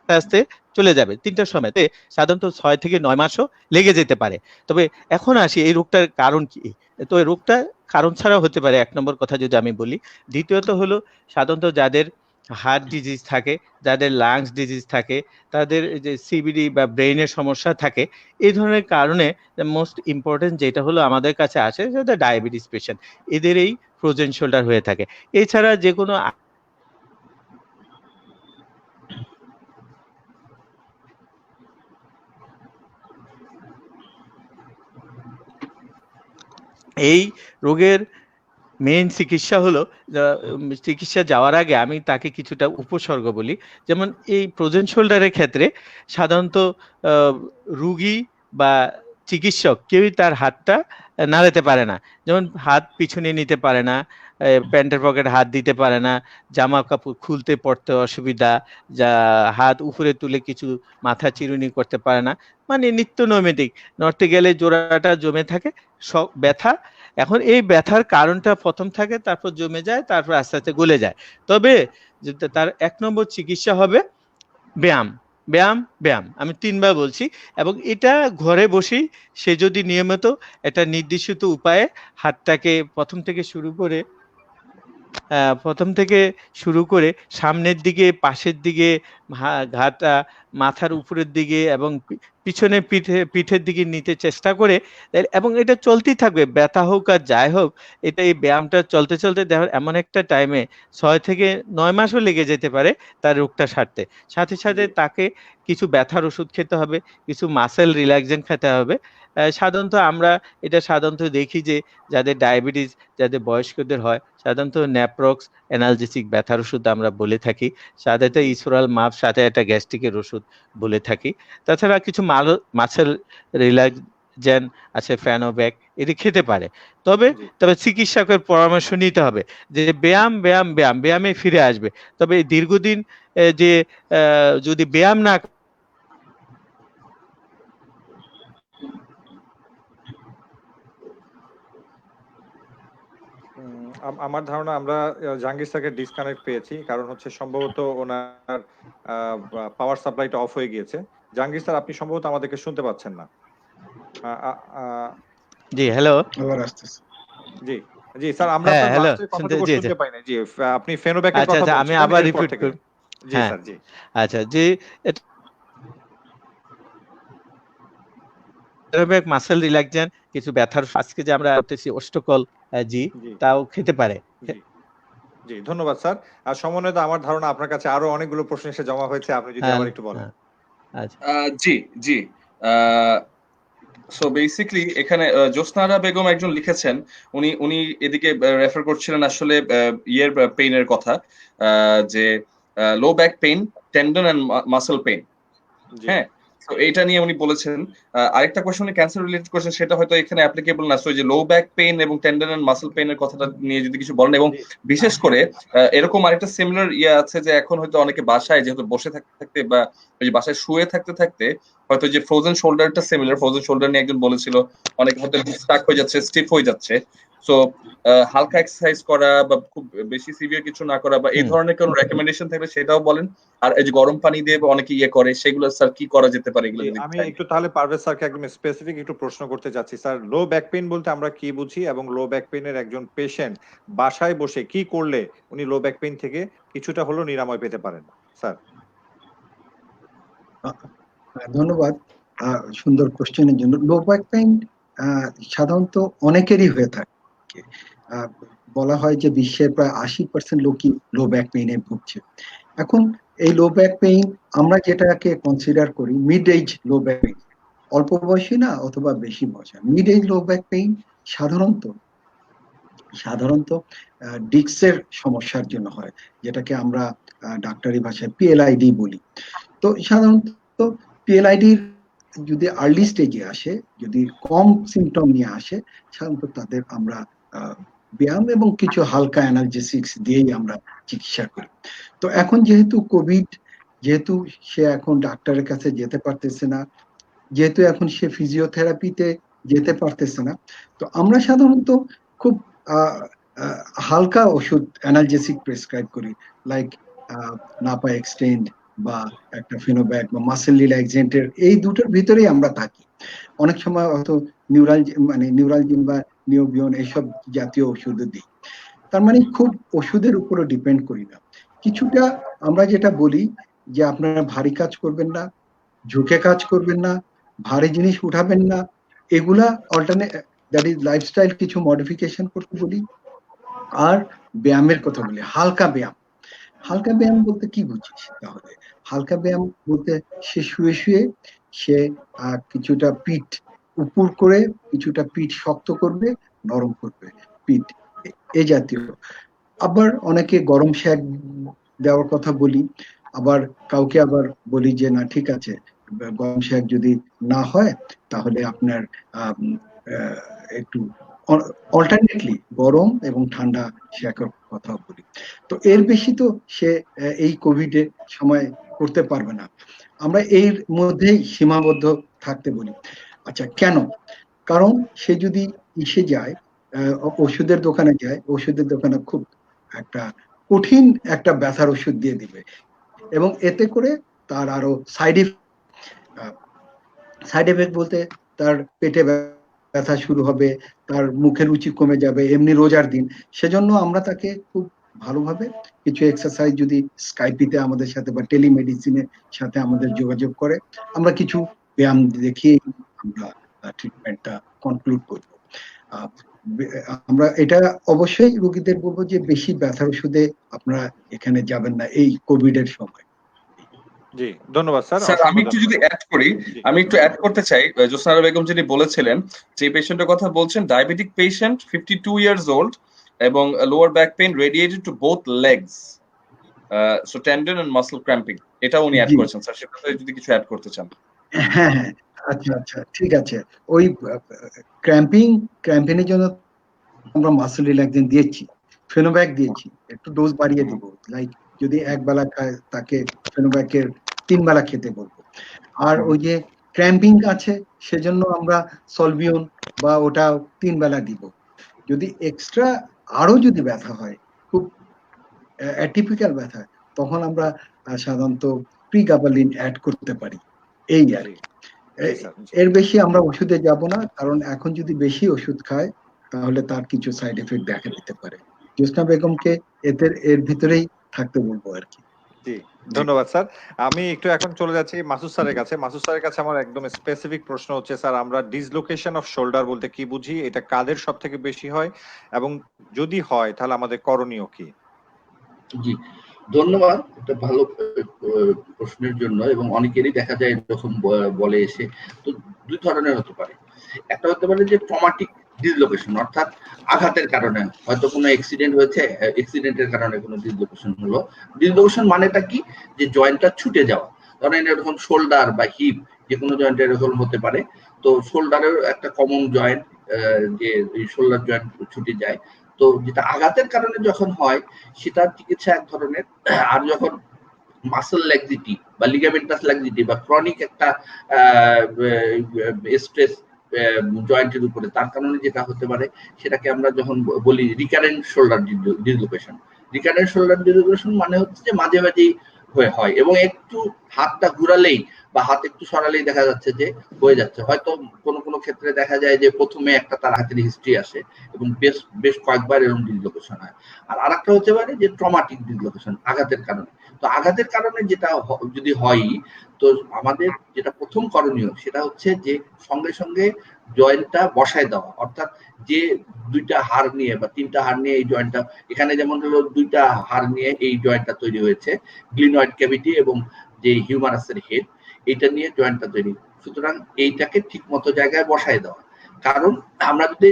আস্তে চলে যাবে। 3টার সময়তে সাধারণত 6 থেকে 9 মাসও লেগে যেতে পারে। তবে এখন আসি এই রোগটার কারণ কি। তো এই রোগটা কারণ ছাড়াও হতে পারে, 1 নম্বর কথা যদি আমি বলি। দ্বিতীয়ত হলো, সাধারণত যাদের হার্ট ডিজিজ থাকে, যাদের লাংস ডিজিজ থাকে, তাদের যে সিবিডি বা ব্রেইনের সমস্যা থাকে, এই ধরনের কারণে মোস্ট ইম্পর্টেন্ট যেটা হলো আমাদের কাছে আসে, সেটা ডায়াবেটিস পেশেন্ট। এদের এই ফ্রোজেন শোল্ডার হয়ে থাকে। এছাড়া যে কোনো এই রোগের মেইন চিকিৎসা হলো, চিকিৎসা যাওয়ার আগে আমি তাকে কিছুটা উপসর্গ বলি। যেমন এই ফ্রোজেন শোল্ডারের ক্ষেত্রে সাধারণত রুগী বা চিকিৎসক কেউই তার হাতটা নাড়াতে পারে না। যেমন হাত পিছনে নিতে পারে না, প্যান্টের পকেটে হাত দিতে পারে না, জামা কাপড় খুলতে পড়তে অসুবিধা, যা হাত উপরে তুলে কিছু মাথা চিরুনি করতে পারে না, মানে নিত্য নৈমিত্তিক নড়তে গেলে জোড়াটা জমে থাকে, ব্যথা। এখন এই ব্যথার কারণটা প্রথম থাকে, তারপর জমে যায়, তারপর আস্তে আস্তে গলে যায়। তবে তার 1 নম্বর চিকিৎসা হবে ব্যায়াম, ব্যায়াম, ব্যায়াম। আমি 3বার বলছি। এবং এটা ঘরে বসেই সে যদি নিয়মিত একটা নির্দিষ্ট উপায়ে হাতটাকে প্রথম থেকে শুরু করে সামনের দিকে, পাশের দিকে, ঘাটা মাথার উপরের দিকে এবং পিছনে পিঠের দিকে নিতে চেষ্টা করে, এবং এটা চলতেই থাকবে, ব্যথা হোক আর যাই হোক। এটা এই ব্যায়ামটা চলতে চলতে দেখো এমন একটা টাইমে 6 থেকে 9 মাসও লেগে যেতে পারে তার রোগটা সারতে। সাথে সাথে তাকে কিছু ব্যথার ওষুধ খেতে হবে, কিছু মাসেল রিল্যাক্সেন্ট খেতে হবে। সাধারণত আমরা এটা দেখি যে যাদের ডায়াবেটিস, যাদের বয়স্কদের হয়, সাধারণত ন্যাপ্রক্স অ্যানালজেসিক ব্যথার ওষুধ আমরা বলে থাকি। সাধারণত ইসোরাল মাপ, সাথে একটা গ্যাস্ট্রিকের ওষুধ বলে থাকি। তাছাড়া কিছু মাসেল রিল্যাক্সেন্ট আছে, ফ্যানোব্যাক, এটি খেতে পারে। তবে চিকিৎসকের পরামর্শ নিতে হবে যে ব্যায়াম, ব্যায়াম, ব্যায়াম, ব্যায়ামে ফিরে আসবে। তবে দীর্ঘদিন যে যদি ব্যায়াম না, আমার ধারণা আমরা জাহাঙ্গীর স্যারকে ডিসকানেক্ট পেয়েছি, কারণ হচ্ছে সম্ভবত ওনার পাওয়ার সাপ্লাইটা অফ হয়ে গিয়েছে। জাহাঙ্গীর স্যার আপনি সম্ভবত আমাদেরকে শুনতে পাচ্ছেন না। জি হ্যালো, আবার আসতেছে। জি জি স্যার, আমরা আপনার লাস্টের কথাটুকু শুনতে পাই না। জি আপনি ফেনোব্যাকের কথা বলছিলেন, আমি আবার রিপিট করি। জি স্যার, জি আচ্ছা, জি ফেনোব্যাক, মাসেল রিল্যাক্সেন্ট, কিছু ব্যথার আজকে যে আমরা করতেছি অষ্টকল জি, তাও খেতে পারে। জি, ধন্যবাদ স্যার। আর সমন্বয় আমার ধারণা আপনার কাছে আরো অনেকগুলো প্রশ্ন এসে জমা হয়েছে, আপনি যদি হ্যাঁ আবার একটু বলেন। হ্যাঁ আচ্ছা জি জি। সো বেসিক্যালি এখানে জ্যোৎস্নারা বেগম একজন লিখেছেন, উনি উনি এদিকে রেফার করছিলেন আসলে ইয়ের পেইনের কথা, যে low back pain, tendon and muscle pain. জি হ্যাঁ, তো এইটা নিয়ে উনি বলেছেন। আরেকটা কোশ্চেন উনি ক্যান্সার রিলেটেড কোশ্চেন, সেটা হয়তো এখানে অ্যাপ্লিকেবল না। সো এই যে লো ব্যাক পেইন এবং টেন্ডন এন্ড মাসল পেইনের কথাটা নিয়ে যদি কিছু বলেন, এবং জি বিশেষ করে এরকম আরেকটা সিমিলার ইয়ে আছে যে এখন হয়তো অনেকে বাসায় যেহেতু বসে থাকতে থাকতে বা ওই যে বাসায় শুয়ে থাকতে থাকতে হয়তো যে ফ্রোজেন শোল্ডারটা সিমিলার, ফ্রোজেন শোল্ডার নিয়ে একজন বলেছিল অনেকে হয়তো স্টাক হয়ে যাচ্ছে, স্টিফ হয়ে যাচ্ছে। সো হালকা এক্সারসাইজ করা বা খুব বেশি সিভিয়ার কিছু না করা বা এই হুম ধরনের কোনো রেকমেন্ডেশন থাকলে সেটাও বলেন। আর এই যে গরম পানি দিয়ে অনেকে ইয়ে করে, সেগুলো স্যার কি করা যেতে পারে, এগুলো জি, যদি আমি চাই। একটু তাহলে পারভেজ স্যারকে একদম স্পেসিফিক একটু প্রশ্ন করতে চাচ্ছি। স্যার, লো ব্যাক পেইন বলতে আমরা কি বুঝি, এবং লো ব্যাক পেইনের একজন পেশেন্ট বাসায় বসে কি করলে উনি লো ব্যাক পেইন থেকে কিছুটা হলেও নিরাময় পেতে পারেন স্যার? ধন্যবাদ সুন্দর কোশ্চেনের জন্য। লো ব্যাক পেইন সাধারণত অনেকেরই হয়ে থাকে। আহ, বলা হয় যে বিশ্বের প্রায় 80% লোকই লো ব্যাক পেইনে ভুগছে। এখন এই লো ব্যাক পেইন আমরা যেটাকে কনসিডার করি mid age low back pain, অল্প বয়সী না অথবা বেশি বয়সী। Mid age low back pain সাধারণত সাধারণত ডিস্কের সমস্যার জন্য হয়, যেটাকে আমরা ডাক্তারি ভাষায় পিএলআইডি বলি। তো সাধারণত পিএলআইডির যদি আর্লি স্টেজে আসে, যদি কম সিমটম নিয়ে আসে, সাধারণত তাদের আমরা ব্যায়াম এবং কিছু হালকা অ্যানালজেসিক্স দিয়েই আমরা চিকিৎসা করি। তো এখন যেহেতু কোভিড, যেহেতু সে এখন ডাক্তারের কাছে যেতে পারতেছে না, যেহেতু এখন সে ফিজিওথেরাপিতে যেতে পারতেছে না, তো আমরা সাধারণত খুব হালকা ওষুধ অ্যানালজেসিক প্রেসক্রাইব করি, লাইক নাপা এক্সটেন্ড বা একটা ফিনোব্যাক বা মাসেল রিল্যাক্সেন্টের, এই দুটোর ভিতরেই আমরা থাকি। অনেক সময় হয়তো নিউরালজিন বা নিওবিয়ন এইসব জাতীয় ওষুধও দিই। তার মানে খুব ওষুধের উপরও ডিপেন্ড করি না। কিছুটা আমরা যেটা বলি যে আপনারা ভারী কাজ করবেন না, ঝুঁকে কাজ করবেন না, ভারী জিনিস উঠাবেন না, এগুলা অল্টারনেট, দ্যাট ইজ লাইফস্টাইল কিছু মডিফিকেশন করতে বলি। আর ব্যায়ামের কথা বলি, হালকা ব্যায়াম। হালকা ব্যায়াম বলতে কি বুঝিস তাহলে? হালকা ব্যায়াম বলতে সে শুয়ে শুয়ে সে কিছুটা পিঠ উপর করে, কিছুটা পিঠ শক্ত করবে, নরম করবে পিঠ, এ জাতীয়। আবার অনেকে গরম শেক দেওয়ার কথা বলি, আবার কাউকে আবার বলি যে না ঠিক আছে, গরম শেক যদি না হয় তাহলে আপনার একটু অল্টারনেটলি গরম এবং ঠান্ডা শেকের কথা বলি। তো এর বেশি তো সে এই কোভিড এর সময় করতে পারবে না, আমরা এর মধ্যেই সীমাবদ্ধ থাকতে বলি। আচ্ছা, কেন? কারণ সে যদি ইসে যায়, ওষুধের দোকানে যায়, ওষুধের দোকানে খুব একটা কঠিন একটা ব্যথার ওষুধ দিয়ে দিবে, এবং এতে করে তার আরো সাইড এফেক্ট বলতে তার পেটে ব্যথা শুরু হবে, তার মুখের রুচি কমে যাবে এমনি রোজার দিন। সেজন্য আমরা তাকে খুব ভালোভাবে কিছু এক্সারসাইজ, যদি স্কাইপিতে আমাদের সাথে বা টেলিমেডিসিনের সাথে আমাদের যোগাযোগ করে, আমরা কিছু ব্যায়াম দেখিয়ে আমরা ট্রিটমেন্টটা কনক্লুড করব। আমরা এটা অবশ্যই রোগীদের বলবো যে বেশি ব্যথার ওষুধে আপনারা এখানে যাবেন না এই কোভিড এর সময়। জি, ধন্যবাদ স্যার, স্যার আমি অসংখ্য একটু যদি ধন্যবাদ। অ্যাড করি, জি আমি একটু অ্যাড করতে চাই। জ্যোৎস্না বেগম যিনি বলেছিলেন, যে পেশেন্টের কথা বলছেন, ডায়াবেটিক পেশেন্ট, 52 ইয়ার্স ওল্ড, এবং lower back pain radiated to both legs, so tendon and muscle cramping, এটা উনি অ্যাড জি, করেছেন। স্যার সেটাতে যদি কিছু অ্যাড করতে চান। হ্যাঁ হ্যাঁ, আচ্ছা আচ্ছা, ঠিক আছে। ওই ক্র্যাম্পিং এর জন্য আমরা মাসল রিল্যাক্সেন্ট দিয়েছি, ফেনোব্যাক দিয়েছি, একটু ডোজ বাড়িয়ে দিব, লাইক যদি এক বেলা খায় তাকে ফেনোব্যাকের 3 বেলা খেতে বলবো। আর ওই যে ক্র্যাম্পিং আছে সেজন্য আমরা সলভিয়ন বা ওটা 3 বেলা দিব। যদি এক্সট্রা আরো যদি ব্যথা হয়, খুব অ্যাটিপিক্যাল ব্যথা, তখন আমরা সাধারণত প্রিগাবালিন অ্যাড করতে পারি, এই আর জি কি। জি স্যার, জি এর বেশি আমরা ওষুধে যাব না, কারণ এখন যদি বেশি ওষুধ খায় তাহলে তার কিছু সাইড এফেক্ট দেখা দিতে পারে। জ্যোৎস্না বেগমকে এর ভিতরেই থাকতে বলবো আর কি। জি, জি ধন্যবাদ স্যার। আমি একটু এখন চলে যাচ্ছি মাসুদ স্যারের কাছে। মাসুদ স্যারের কাছে আমার একদম স্পেসিফিক প্রশ্ন হচ্ছে, স্যার আমরা ডিসলোকেশন অফ শোল্ডার বলতে কি বুঝি, এটা কাদের সব থেকে বেশি হয়, এবং যদি হয় তাহলে আমাদের করণীয় কি? জি, ধন্যবাদ। এটা ভালো প্রশ্নের জন্য, এবং অনেকেরই দেখা যায় এরকম বলে এসে। তো দুই ধরনের হতে পারে। একটা হতে পারে যে ট্রমাটিক ডিসলোকেশন, অর্থাৎ আঘাতের কারণে হয়তো কোনো অ্যাক্সিডেন্ট হয়েছে, অ্যাক্সিডেন্টের কারণে কোনো ডিসলোকেশন হলো। ডিসলোকেশন মানেটা কি, যে জয়েন্টটা ছুটে যাওয়া। ধরেন এরকম শোল্ডার বা হিপ, যে কোনো জয়েন্ট এরকম হতে পারে। তো শোল্ডারের একটা কমন জয়েন্ট, যে শোল্ডার জয়েন্ট ছুটে যায়। তো যেটা আঘাতের কারণে যখন হয় সেটার চিকিৎসা এক ধরনের। আর যখন মাসল ল্যাক্সিটি বা লিগামেন্টাস ল্যাক্সিটি বা ক্রনিক একটা স্ট্রেস জয়েন্টের উপরে, তার কারণে যেটা হতে পারে সেটাকে আমরা যখন বলি recurrent shoulder dislocation. Recurrent shoulder dislocation মানে হচ্ছে যে মাঝে মাঝেই হয়, এবং একটু হাতটা ঘুরালেই বা হাত একটু সরালেই দেখা যাচ্ছে যে হয়ে যাচ্ছে। হয়তো কোনো কোনো ক্ষেত্রে দেখা যায় যে প্রথমে একটা তার হাতের হিস্ট্রি আসে এবং বেশ বেশ কয়েকবার এরকম ডিসলোকেশন হয়। আর আরেকটা হতে পারে যে ট্রমাটিক ডিসলোকেশন, আঘাতের কারণে। তো আঘাতের কারণে যেটা যদি হয়, তো আমাদের যেটা প্রথম করণীয় সেটা হচ্ছে যে সঙ্গে সঙ্গে জয়েন্টটা বসায় দেওয়া। অর্থাৎ যে দুইটা হাড় নিয়ে বা তিনটা হাড় নিয়ে এই জয়েন্টটা, এখানে যেমন হলো দুইটা হাড় নিয়ে এই জয়েন্টটা তৈরি হয়েছে, গ্লিনয়েড ক্যাভিটি এবং যে হিউমারাসের হেড, এটা নিয়ে জয়েন্টটা তৈরি। সুতরাং এইটাকে ঠিক মতো জায়গায় বসায় দেওয়া। কারণ আমরা যদি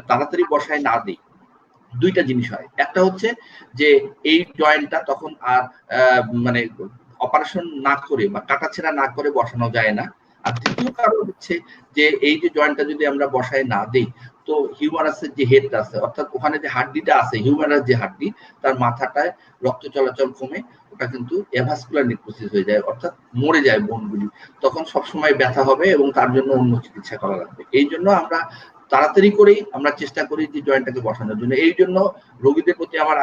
তাড়াতাড়ি বসায় না দিই, দুইটা জিনিস হয়। একটা হচ্ছে যে এই জয়েন্টটা তখন আর মানে অপারেশন না করে বা কাটাছেঁড়া না করে বসানো যায় না। আর দ্বিতীয় কারণ হচ্ছে যে এই যে জয়েন্টটা যদি আমরা বসায় না দিই, তো হিউমারাসের যে হেডটা আছে, অর্থাৎ ওখানে যে হাড্ডিটা আছে, হিউমারাস যে হাড্ডি, তার মাথাটায় রক্ত চলাচল কমে ওটা কিন্তু এভাসকুলার নেক্রোসিস হয়ে যায়, অর্থাৎ মরে যায় বোনগুলি। তখন সবসময় ব্যথা হবে এবং তার জন্য অন্য চিকিৎসা করা লাগবে। এই জন্য আমরা তাড়াতাড়ি করেই আমরা চেষ্টা করি যে জয়েন্টটাকে বসানোর জন্য। এই জন্য রোগীদের প্রতি আমার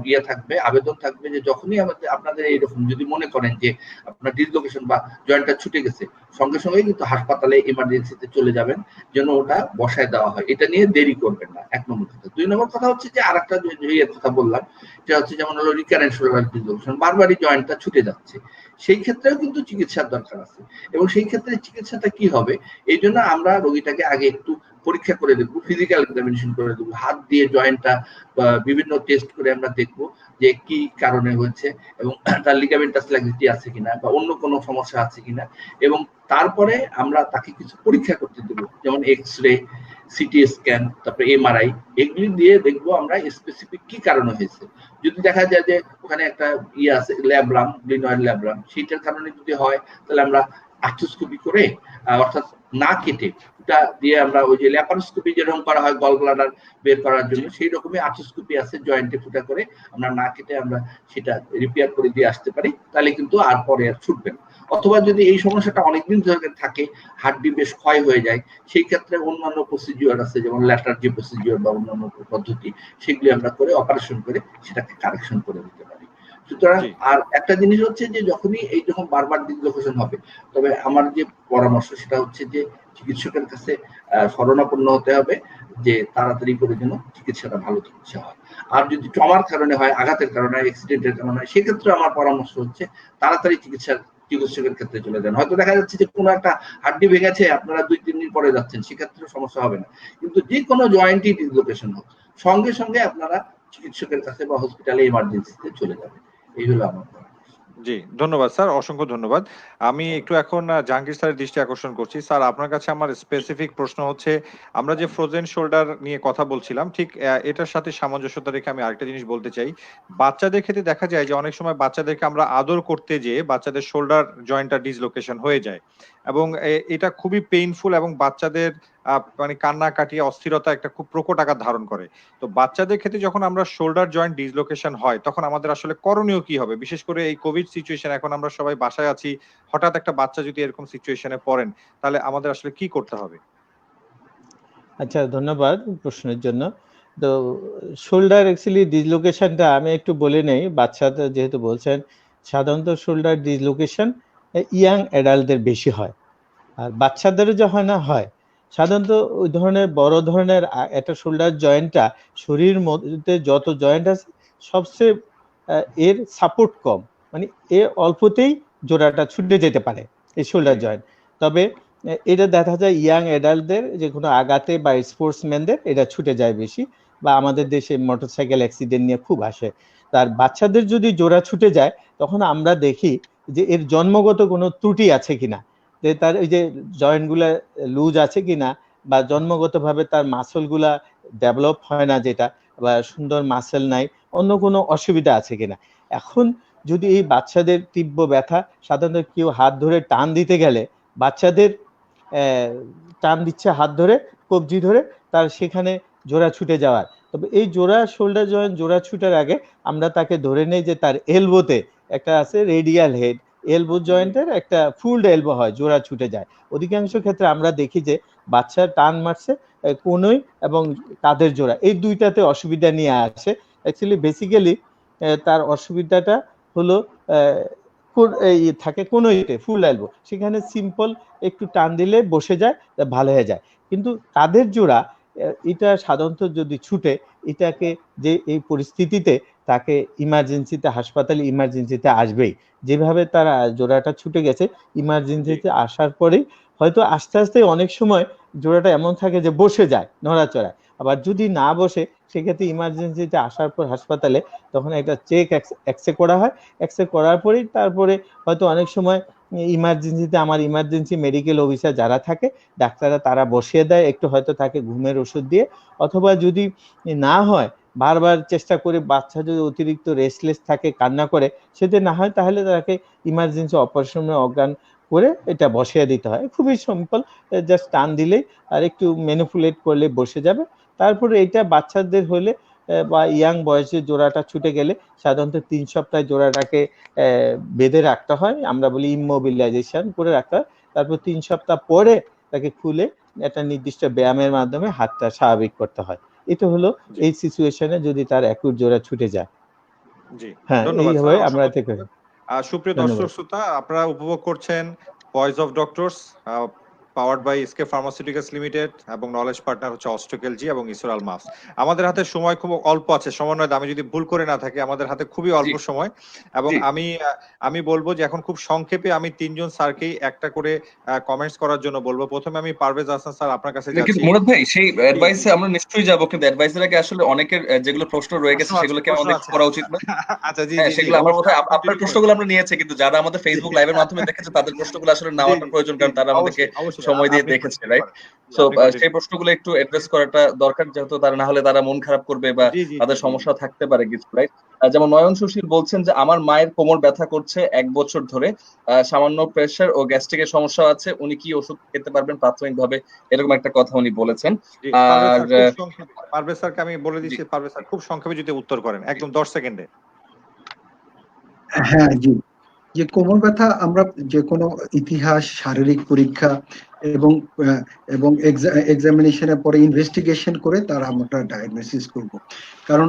ইয়ে থাকবে, আবেদন থাকবে যে যখনই আপনাদের এইরকম যদি মনে করেন যে আপনার ডিসলোকেশন বা জয়েন্টটা ছুটে গেছে, সঙ্গে সঙ্গে কিন্তু হাসপাতালে ইমার্জেন্সিতে চলে যাবেন, যেন ওটা বসায় দেওয়া হয়। এটা নিয়ে দেরি করবেন না, এক নম্বর কথা। দুই নম্বর কথা হচ্ছে যে আর একটা ইয়ের কথা বললাম, সেটা হচ্ছে যেমন হলো রিকারেন্ট শোল্ডার ডিসলোকেশন, বারবারই জয়েন্টটা ছুটে যাচ্ছে, সেই ক্ষেত্রেও কিন্তু চিকিৎসার দরকার আছে। এবং সেই ক্ষেত্রে চিকিৎসাটা কি হবে, এই জন্য আমরা রোগীটাকে আগে একটু পরীক্ষা করে দেখবো, ফিজিক্যাল এক্সামিনেশন করে দেখবো, হাত দিয়ে জয়েন্টটা বিভিন্ন টেস্ট করে আমরা দেখবো যে কি কারণে হয়েছে এবং তার লিগামেন্টাস ল্যাক্সিটি আছে কিনা বা অন্য কোনো সমস্যা আছে কিনা। এবং তারপরে আমরা তাকে কিছু পরীক্ষা করতে দেবো, যেমন এক্স-রে, সিটি স্ক্যান, তারপরে এমআরআই, এগুলি দিয়ে দেখবো আমরা স্পেসিফিক কি কারণে হয়েছে। যদি দেখা যায় যে ওখানে একটা ইয়ে আছে ল্যাব্রাম, গ্লিনয়েড ল্যাব্রাম, সেইটার কারণে যদি হয়, তাহলে আমরা আর্থ্রোস্কোপি করে, অর্থাৎ না কেটে ওটা দিয়ে আমরা ওই যে ল্যাপারোস্কোপি যেরকম করা হয় গল ব্লাডার বের করার জন্য, সেই রকমই আর্থ্রোস্কোপি আছে, জয়েন্টে ফুটা করে আমরা না কেটে আমরা সেটা রিপেয়ার করে দিয়ে আসতে পারি, তাহলে কিন্তু আর পরে আর ছুটবে না। অথবা যদি এই সমস্যাটা অনেকদিন ধরে থাকে, হাড্ডি বেশ ক্ষয় হয়ে যায়, সেই ক্ষেত্রে অন্যান্য প্রসিডিওর আছে, যেমন ল্যাটার্জি প্রসিডিওর বা অন্যান্য পদ্ধতি, সেগুলি আমরা করে অপারেশন করে সেটাকে কারেকশন করে দিতে পারি। সুতরাং আর একটা জিনিস হচ্ছে যে যখনই এই যখন বারবার ডিসলোকেশন হবে, তবে আমার যে পরামর্শ সেটা হচ্ছে যে চিকিৎসকের কাছে শরণাপন্ন হতে হবে, যে তাড়াতাড়ি করে যেন চিকিৎসাটা ভালো চিকিৎসা হয়। আর যদি ট্রমার কারণে হয়, আঘাতের কারণে, অ্যাক্সিডেন্টের কারণে হয়, সেক্ষেত্রে আমার পরামর্শ হচ্ছে তাড়াতাড়ি চিকিৎসকের ক্ষেত্রে চলে যান। হয়তো দেখা যাচ্ছে যে কোনো একটা হাড্ডি ভেঙেছে, আপনারা 2-3 দিন পরে যাচ্ছেন, সেক্ষেত্রে সমস্যা হবে না। কিন্তু যে কোনো জয়েন্টই ডিসলোকেশন হোক, সঙ্গে সঙ্গে আপনারা চিকিৎসকের কাছে বা হসপিটালে ইমার্জেন্সিতে চলে যাবেন। এই হলো আমার পরামর্শ। জি, ধন্যবাদ স্যার, অসংখ্য ধন্যবাদ। আমি একটু এখন জাহাঙ্গীর স্যারের দৃষ্টি আকর্ষণ করছি। স্যার, আপনার কাছে আমার স্পেসিফিক প্রশ্ন হচ্ছে, আমরা যে ফ্রোজেন শোল্ডার নিয়ে কথা বলছিলাম, ঠিক এটার সাথে সামঞ্জস্যতা রেখে আমি আরেকটা জিনিস বলতে চাই। বাচ্চাদের ক্ষেত্রে দেখা যায় যে অনেক সময় বাচ্চাদেরকে আমরা আদর করতে যেয়ে বাচ্চাদের শোল্ডার জয়েন্টটা ডিসলোকেশন হয়ে যায়, এবং এটা খুবই পেইনফুল, এবং বাচ্চাদের মানে কান্নাকাটি, অস্থিরতা একটা খুব প্রকট আকার ধারণ করে। তো বাচ্চাদের ক্ষেত্রে যখন আমরা শোল্ডার জয়েন্ট ডিসলোকেশন হয়, তখন আমাদের আসলে করণীয় কি হবে? বিশেষ করে এই কোভিড সিচুয়েশন, এখন আমরা সবাই বাসায় আছি, হঠাৎ একটা বাচ্চা যদি এরকম সিচুয়েশনে পড়েন, তাহলে আমাদের আসলে কি করতে হবে? আচ্ছা, ধন্যবাদ প্রশ্নের জন্য। তো শোল্ডার অ্যাকচুয়ালি ডিসলোকেশনটা আমি একটু বলে নেই, বাচ্চাদের যেহেতু বলছেন, সাধারণত শোল্ডার ডিসলোকেশন ইয়াং অ্যাডাল্টদের বেশি হয়, আর বাচ্চাদেরও যখন না হয়, সাধারণত ওই ধরনের বড় ধরনের একটা শোল্ডার জয়েন্টটা, শরীরের মধ্যে যত জয়েন্ট আছে সবচেয়ে এর সাপোর্ট কম, মানে এ অল্পতেই জোড়াটা ছুটে যেতে পারে এই শোল্ডার জয়েন্ট। তবে এটা দেখা যায় ইয়াং অ্যাডাল্টদের, যে কোনো আঘাতে বা স্পোর্টসম্যানদের এটা ছুটে যায় বেশি, বা আমাদের দেশে মোটরসাইকেল অ্যাক্সিডেন্ট নিয়ে খুব আসে। তার বাচ্চাদের যদি জোড়া ছুটে যায় তখন আমরা দেখি যে এর জন্মগত কোনো ত্রুটি আছে কিনা, যে তার ওই যে জয়েন্টগুলা লুজ আছে কিনা, বা জন্মগতভাবে তার মাসলগুলা ডেভেলপ হয় না যেটা, বা সুন্দর মাসেল নাই, অন্য কোনো অসুবিধা আছে কিনা। এখন যদি এই বাচ্চাদের তীব্র ব্যথা, সাধারণত কেউ হাত ধরে টান দিতে গেলে বাচ্চাদের টান দিচ্ছে হাত ধরে, কবজি ধরে, তার সেখানে জোড়া ছুটে যাওয়ার। তবে এই জোড়া শোল্ডার জয়েন্ট জোড়া ছুটার আগে আমরা তাকে ধরে নেই যে তার এলবোতে একটা আছে রেডিয়াল হেড, এলবো জয়েন্টের একটা ফুলড এলবো হয়, জোড়া ছুটে যায়। অধিকাংশ ক্ষেত্রে আমরা দেখি যে বাচ্চা টান মারছে কোনোই এবং কাঁধের জোড়া, এই দুইটাতে অসুবিধা নিয়ে আসে। অ্যাকচুয়ালি বেসিক্যালি তার অসুবিধাটা হলো থাকে কোনোইতে ফুল এলবো, সেখানে সিম্পল একটু টান দিলে বসে যায়, ভালো হয়ে যায়। কিন্তু কাঁধের জোড়া এটা সাধারণত যদি ছুটে, এটাকে যে এই পরিস্থিতিতে তাকে ইমার্জেন্সিতে, হাসপাতালে ইমার্জেন্সিতে আসবেই। যেভাবে তারা জোড়াটা ছুটে গেছে, ইমার্জেন্সিতে আসার পরেই হয়তো আস্তে আস্তে অনেক সময় জোড়াটা এমন থাকে যে বসে যায় নড়াচড়ায়। আবার যদি না বসে, সেক্ষেত্রে ইমার্জেন্সিতে আসার পর হাসপাতালে তখন একটা চেক এক্সরে করা হয়। এক্সরে করার পরেই তারপরে হয়তো অনেক সময় ইমার্জেন্সিতে আমার ইমার্জেন্সি মেডিকেল অফিসার যারা থাকে, ডাক্তাররা তারা বসিয়ে দেয় একটু, হয়তো তাকে ঘুমের ওষুধ দিয়ে। অথবা যদি না হয়, বারবার চেষ্টা করে, বাচ্চা যদি অতিরিক্ত রেস্টলেস থাকে, কান্না করে, সেটা না হয়, তাহলে তাকে ইমার্জেন্সি অপারেশনে অজ্ঞান করে এটা বসিয়ে দিতে হয়। খুবই সিম্পল, জাস্ট টান দিলেই আর একটু ম্যানিপুলেট করলে বসে যাবে। তারপরে এটা বাচ্চাদের হলে বা ইয়াং বয়সে জোড়াটা ছুটে গেলে সাধারণত 3 সপ্তাহ জোড়াটাকে বেঁধে রাখতে হয়, আমরা বলি ইমোবিলাইজেশন করে রাখতে হয়। তারপর 3 সপ্তাহ পরে তাকে খুলে একটা নির্দিষ্ট ব্যায়ামের মাধ্যমে হাতটা স্বাভাবিক করতে হয়। এটা হলো এই সিচুয়েশনে যদি তার অ্যাকুট জোড়া ছুটে যায়। জি, হ্যাঁ, ধন্যবাদ এইভাবে স্যার। আমরা থেকে। সুপ্রিয় ধন্যবাদ। দর্শক শ্রোতা, আপনারা উপভোগ করছেন voice of doctors, powered by SK pharmaceuticals limited, এবং নলেজ পার্টনার হচ্ছে অস্ট্রোকেলজি এবং ইসরাল মাস। আমাদের হাতে সময় খুব অল্প আছে, সমন্বয় আমি যদি ভুল করে না থাকি, আমাদের হাতে খুবই অল্প সময়, এবং আমি বলবো যে এখন খুব সংক্ষেপে আমি তিনজন স্যারকেই একটা করে কমেন্টস করার জন্য বলবো। প্রথমে আমি পারভেজ হাসান স্যার আপনার কাছে যাচ্ছি। মুরাদ ভাই, সেই অ্যাডভাইসে আমরা নিশ্চয়ই যাব, কিন্তু অ্যাডভাইসের আগে আসলে অনেকের যেগুলো প্রশ্ন রয়ে গেছে সেগুলোকে আমাদের করা উচিত না? আচ্ছা, জি হ্যাঁ, জি, সেগুলো আমার মতে আপনার প্রশ্নগুলো আমরা নিয়েছি, কিন্তু যারা আমাদের ফেসবুক লাইভের মাধ্যমে দেখেছে তাদের প্রশ্নগুলো আসলে নেওয়াটা প্রয়োজন, কারণ তারা আমাদেরকে সময় দিয়ে দেখেছে, রাইট? সো সেই প্রশ্নগুলো একটু অ্যাড্রেস করাটা দরকার, যেহেতু তারা না হলে তারা মন খারাপ করবে বা তাদের সমস্যা থাকতে পারে কিছু, রাইট? যেমন নয়ন সুশীল বলছেন যে আমার মায়ের কোমর ব্যথা করছে 1 বছর ধরে, সামান্য প্রেসার ও গ্যাস্ট্রিকের সমস্যা আছে, উনি কি ওষুধ খেতে পারবেন প্রাথমিকভাবে, এরকম একটা কথা উনি বলেছেন। আর পারভেজ স্যারকে আমি বলে দিচ্ছি, পারভেজ স্যার খুব সংক্ষেপে যদি উত্তর করেন, একদম 10 সেকেন্ডে। হ্যাঁ জি, যে কোমর ব্যথা আমরা যে কোনো ইতিহাস, শারীরিক পরীক্ষা এবং এবং এক্সামিনেশনের পরে ইনভেস্টিগেশন করে তার আমরা ডায়াগনোসিস করব। কারণ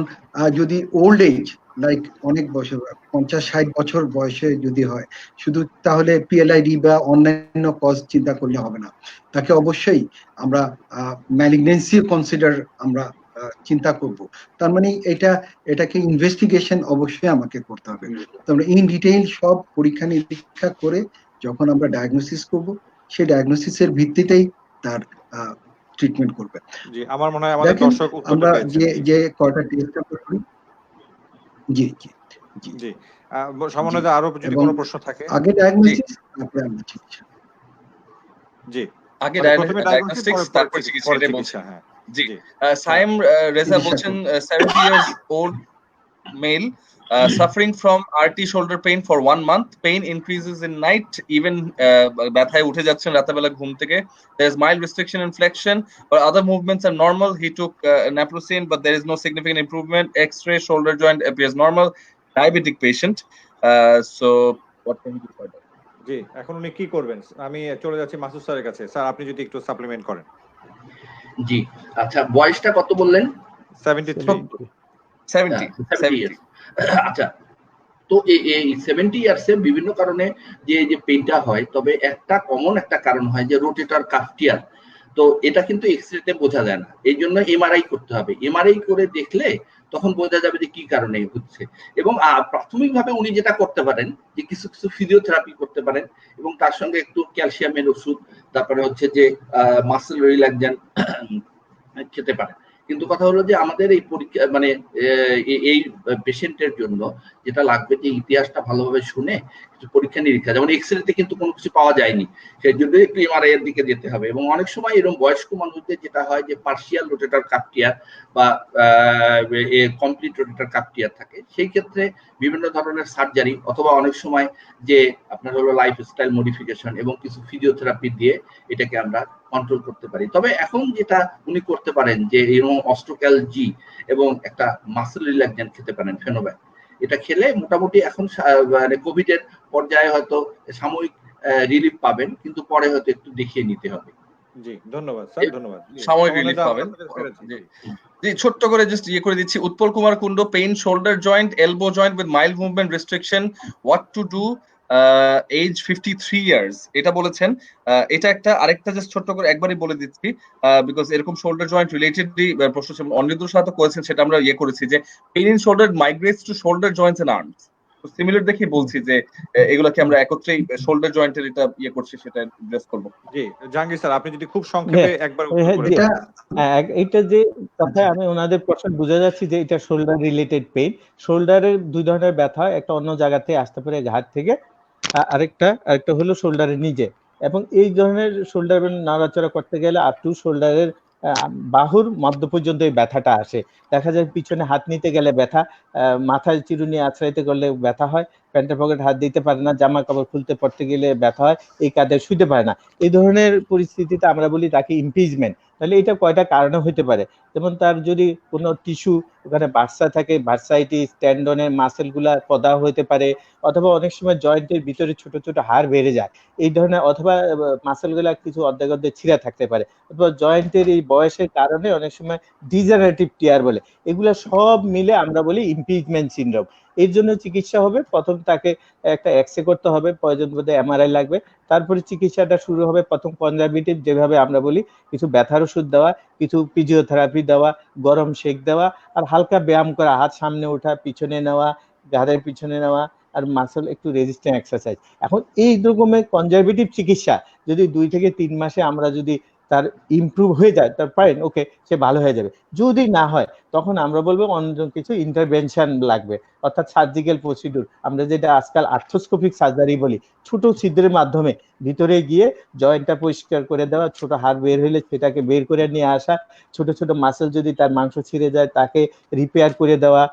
যদি ওল্ড এজ, লাইক অনেক বছর 50-60 বছর বয়সে যদি হয় শুধু, তাহলে পিএলআইডি বা অন্যান্য কজ চিন্তা করলে হবে না। তাকে অবশ্যই আমরা ম্যালিগনেন্সি কনসিডার আমরা চিন্তা করব। তার মানে এটাকে ইনভেস্টিগেশন অবশ্যই আমাকে করতে হবে। তারপরে ইন ডিটেইল সব পরীক্ষা নিরীক্ষা করে যখন আমরা ডায়াগনোসিস করব, সেই ডায়াগনোসিসের ভিত্তিতেই তার ট্রিটমেন্ট করবে। জি, আমার মনে হয় আমাদের দর্শক উত্তর আমরা পেয়েছেন। যে কয়টা টেস্ট আমরা করি। জি জি জি জি, সমন্বয় আরো যদি কোনো প্রশ্ন থাকে। আগে ডায়াগনোসিস, তারপরে আমরা চিকিৎসা। জি, আগে ডায়াগনস্টিক্স, তারপর চিকিৎসা, এটাই বলছেন। হ্যাঁ জি। সাইম রেজা বলছেন 70 years old male suffering from RT shoulder pain for 1 month, pain increases in night, even ব্যথায় উঠে যাচ্ছেন রাতেবেলা ঘুম থেকে, there is mild restriction in flexion but other movements are normal, he took naproxen but there is no significant improvement, x-ray shoulder joint appears normal, diabetic patient, so what can he do for that? জি, এখন উনি কি করবেন? আমি চলে যাচ্ছি মাসুদ স্যারের কাছে। Sir আপনি যদি একটু সাপ্লিমেন্ট করেন। জি, আচ্ছা, বয়সটা কত বললেন? 70। আচ্ছা, তো এই 70 ইয়ার্সে বিভিন্ন কারণে যে পেইনটা হয়, তবে একটা কমন একটা কারণ হয় যে রোটেটর কাফ টিয়ার। তো এটা কিন্তু এক্সরেতে বোঝা যায় না, এই জন্য এমআরআই করতে হবে। এমআরআই করে দেখলে তখন বোঝা যাবে যে কি কারণে হচ্ছে। এবং প্রাথমিকভাবে উনি যেটা করতে পারেন যে কিছু কিছু ফিজিওথেরাপি করতে পারেন এবং তার সঙ্গে একটু ক্যালসিয়ামের ওষুধ, তারপরে হচ্ছে যে মাসেল রিল্যাক্সেন্ট খেতে পারেন। কিন্তু কথা হলো যে আমাদের এই পরীক্ষা মানে এই পেশেন্টের জন্য যেটা লাগবে যে ইতিহাসটা ভালোভাবে শুনে কিছু পরীক্ষা নিরীক্ষা, যেমন এক্সরেতে কিন্তু কোনো কিছু পাওয়া যায়নি, সেই জন্য একটু এমআরআই এর দিকে যেতে হবে। এবং অনেক সময় এরকম বয়স্ক মানুষদের যেটা হয় যে পার্শিয়াল রোটেটর কাফ টিয়ার বা কমপ্লিট রোটেটর কাফ টিয়ার থাকে, সেই ক্ষেত্রে বিভিন্ন ধরনের সার্জারি অথবা অনেক সময় যে আপনার হলো লাইফস্টাইল মডিফিকেশন এবং কিছু ফিজিওথেরাপি দিয়ে এটাকে আমরা কন্ট্রোল করতে পারি। তবে এখন যেটা উনি করতে পারেন যে এরকম অস্ট্রোক্যাল জি এবং একটা মাসেল রিল্যাক্সেন্ট খেতে পারেন ফেনোব্যাক, এটা খেলে মোটামুটি এখন মানে কোভিড এর পর্যায়ে হয়তো সাময়িক রিলিফ পাবেন, কিন্তু পরে হয়তো একটু দেখিয়ে নিতে হবে। জি ধন্যবাদ স্যার, ধন্যবাদ। সাময়িক রিলিফ পাবেন। জি ছোট্ট করে জাস্ট করে দিচ্ছি। Utpal Kumar Kundu, pain shoulder joint, elbow joint with mild movement restriction, what to do, age 53 years, এটা বলেছেন। এটা একটা আরেকটা জাস্ট ছোট্ট করে একবারই বলে দিচ্ছি, বিকজ এরকম শোল্ডার জয়েন্ট রিলেটেডলি প্রশ্ন অনিরুদ্ধর সাথে করেছেন, সেটা আমরা করেছি যে pain in shoulder migrates to shoulder joints and arms. Similar দেখে বলছি যে এগুলাকে আমরা একত্রেই শোল্ডার জয়েন্টের এটা করছি, সেটা অ্যাড্রেস করব। জি জাহাঙ্গীর স্যার, আপনি যদি খুব সংক্ষেপে একবার এটা যে কথা আমি ওনাদের প্রশ্ন বুঝে যাচ্ছি যে এটা শোল্ডার রিলেটেড পেইন। শোল্ডারের দুই ধরনের ব্যথা, একটা অন্য জায়গা থেকে আসতে পারে ঘাট থেকে, আরেকটা হলো শোল্ডারের নিজে। এবং এই ধরনের শোল্ডার নাড়াচাড়া করতে গেলে আপ টু শোল্ডারের বাহুর মধ্য পর্যন্ত এই ব্যথাটা আসে। দেখা যায় পিছনে হাত নিতে গেলে ব্যথা, মাথায় চিরুনি আছড়াইতে গেলে ব্যথা হয়, প্যান্টের পকেট হাত দিতে পারে না, জামা কাপড় খুলতে পড়তে গেলে ব্যথা হয়, এই কাঁধে শুতে পারে না। এই ধরনের পরিস্থিতিতে আমরা বলি তাকে ইমপিজমেন্ট। তাহলে এটা কয়টা কারণে হতে পারে, যেমন তার যদি কোনো টিস্যু ওখানে বার্সা থাকে, ভার্সাইটিস, টেন্ডনের মাসেল গুলা প্রদাহ হতে পারে, অথবা অনেক সময় জয়েন্টের ভিতরে ছোট ছোট হাড় বেড়ে যায় এই ধরনের, অথবা মাসেল গুলা কিছু অর্ধেক অর্ধেক ছিঁড়া থাকতে পারে, অথবা জয়েন্টের এই বয়সের কারণে অনেক সময় ডিজেনারেটিভ টিয়ার বলে, এগুলা সব মিলে আমরা বলি ইমপিজমেন্ট সিনড্রোম। এর জন্য চিকিৎসা হবে, প্রথম তাকে একটা এক্সরে করতে হবে, প্রয়োজন বোধে এমআরআই লাগবে, তারপরে চিকিৎসাটা শুরু হবে। প্রথম কনজারভেটিভ যেভাবে আমরা বলি, কিছু ব্যথার ওষুধ দেওয়া, কিছু ফিজিওথেরাপি দেওয়া, গরম সেক দেওয়া, আর হালকা ব্যায়াম করা, হাত সামনে ওঠা, পিছনে নেওয়া, ঘাড়ের পিছনে নেওয়া, আর মাসল একটু রেজিস্ট্যান্ট এক্সারসাইজ। এখন এই রকমের কনজারভেটিভ চিকিৎসা যদি 2 থেকে 3 মাসে আমরা যদি তার ইমপ্রুভ হয়ে যায়, তার পারেন ওকে সে ভালো হয়ে যাবে। যদি না হয় তখন আমরা বলবো অন্য কিছু ইন্টারভেনশন লাগবে, অর্থাৎ সার্জিক্যাল প্রসিডিউর, আমরা যেটা আজকাল আর্থ্রোস্কোপিক সার্জারি বলি, ছোট ছিদ্রের মাধ্যমে ভিতরে গিয়ে জয়েন্টটা পরিষ্কার করে দেওয়া, ছোট হাড় বের হলে সেটাকে বের করে নিয়ে আসা, ছোট ছোট মাসেল যদি তার মাংস ছিঁড়ে যায় তাকে রিপেয়ার করে দেওয়া,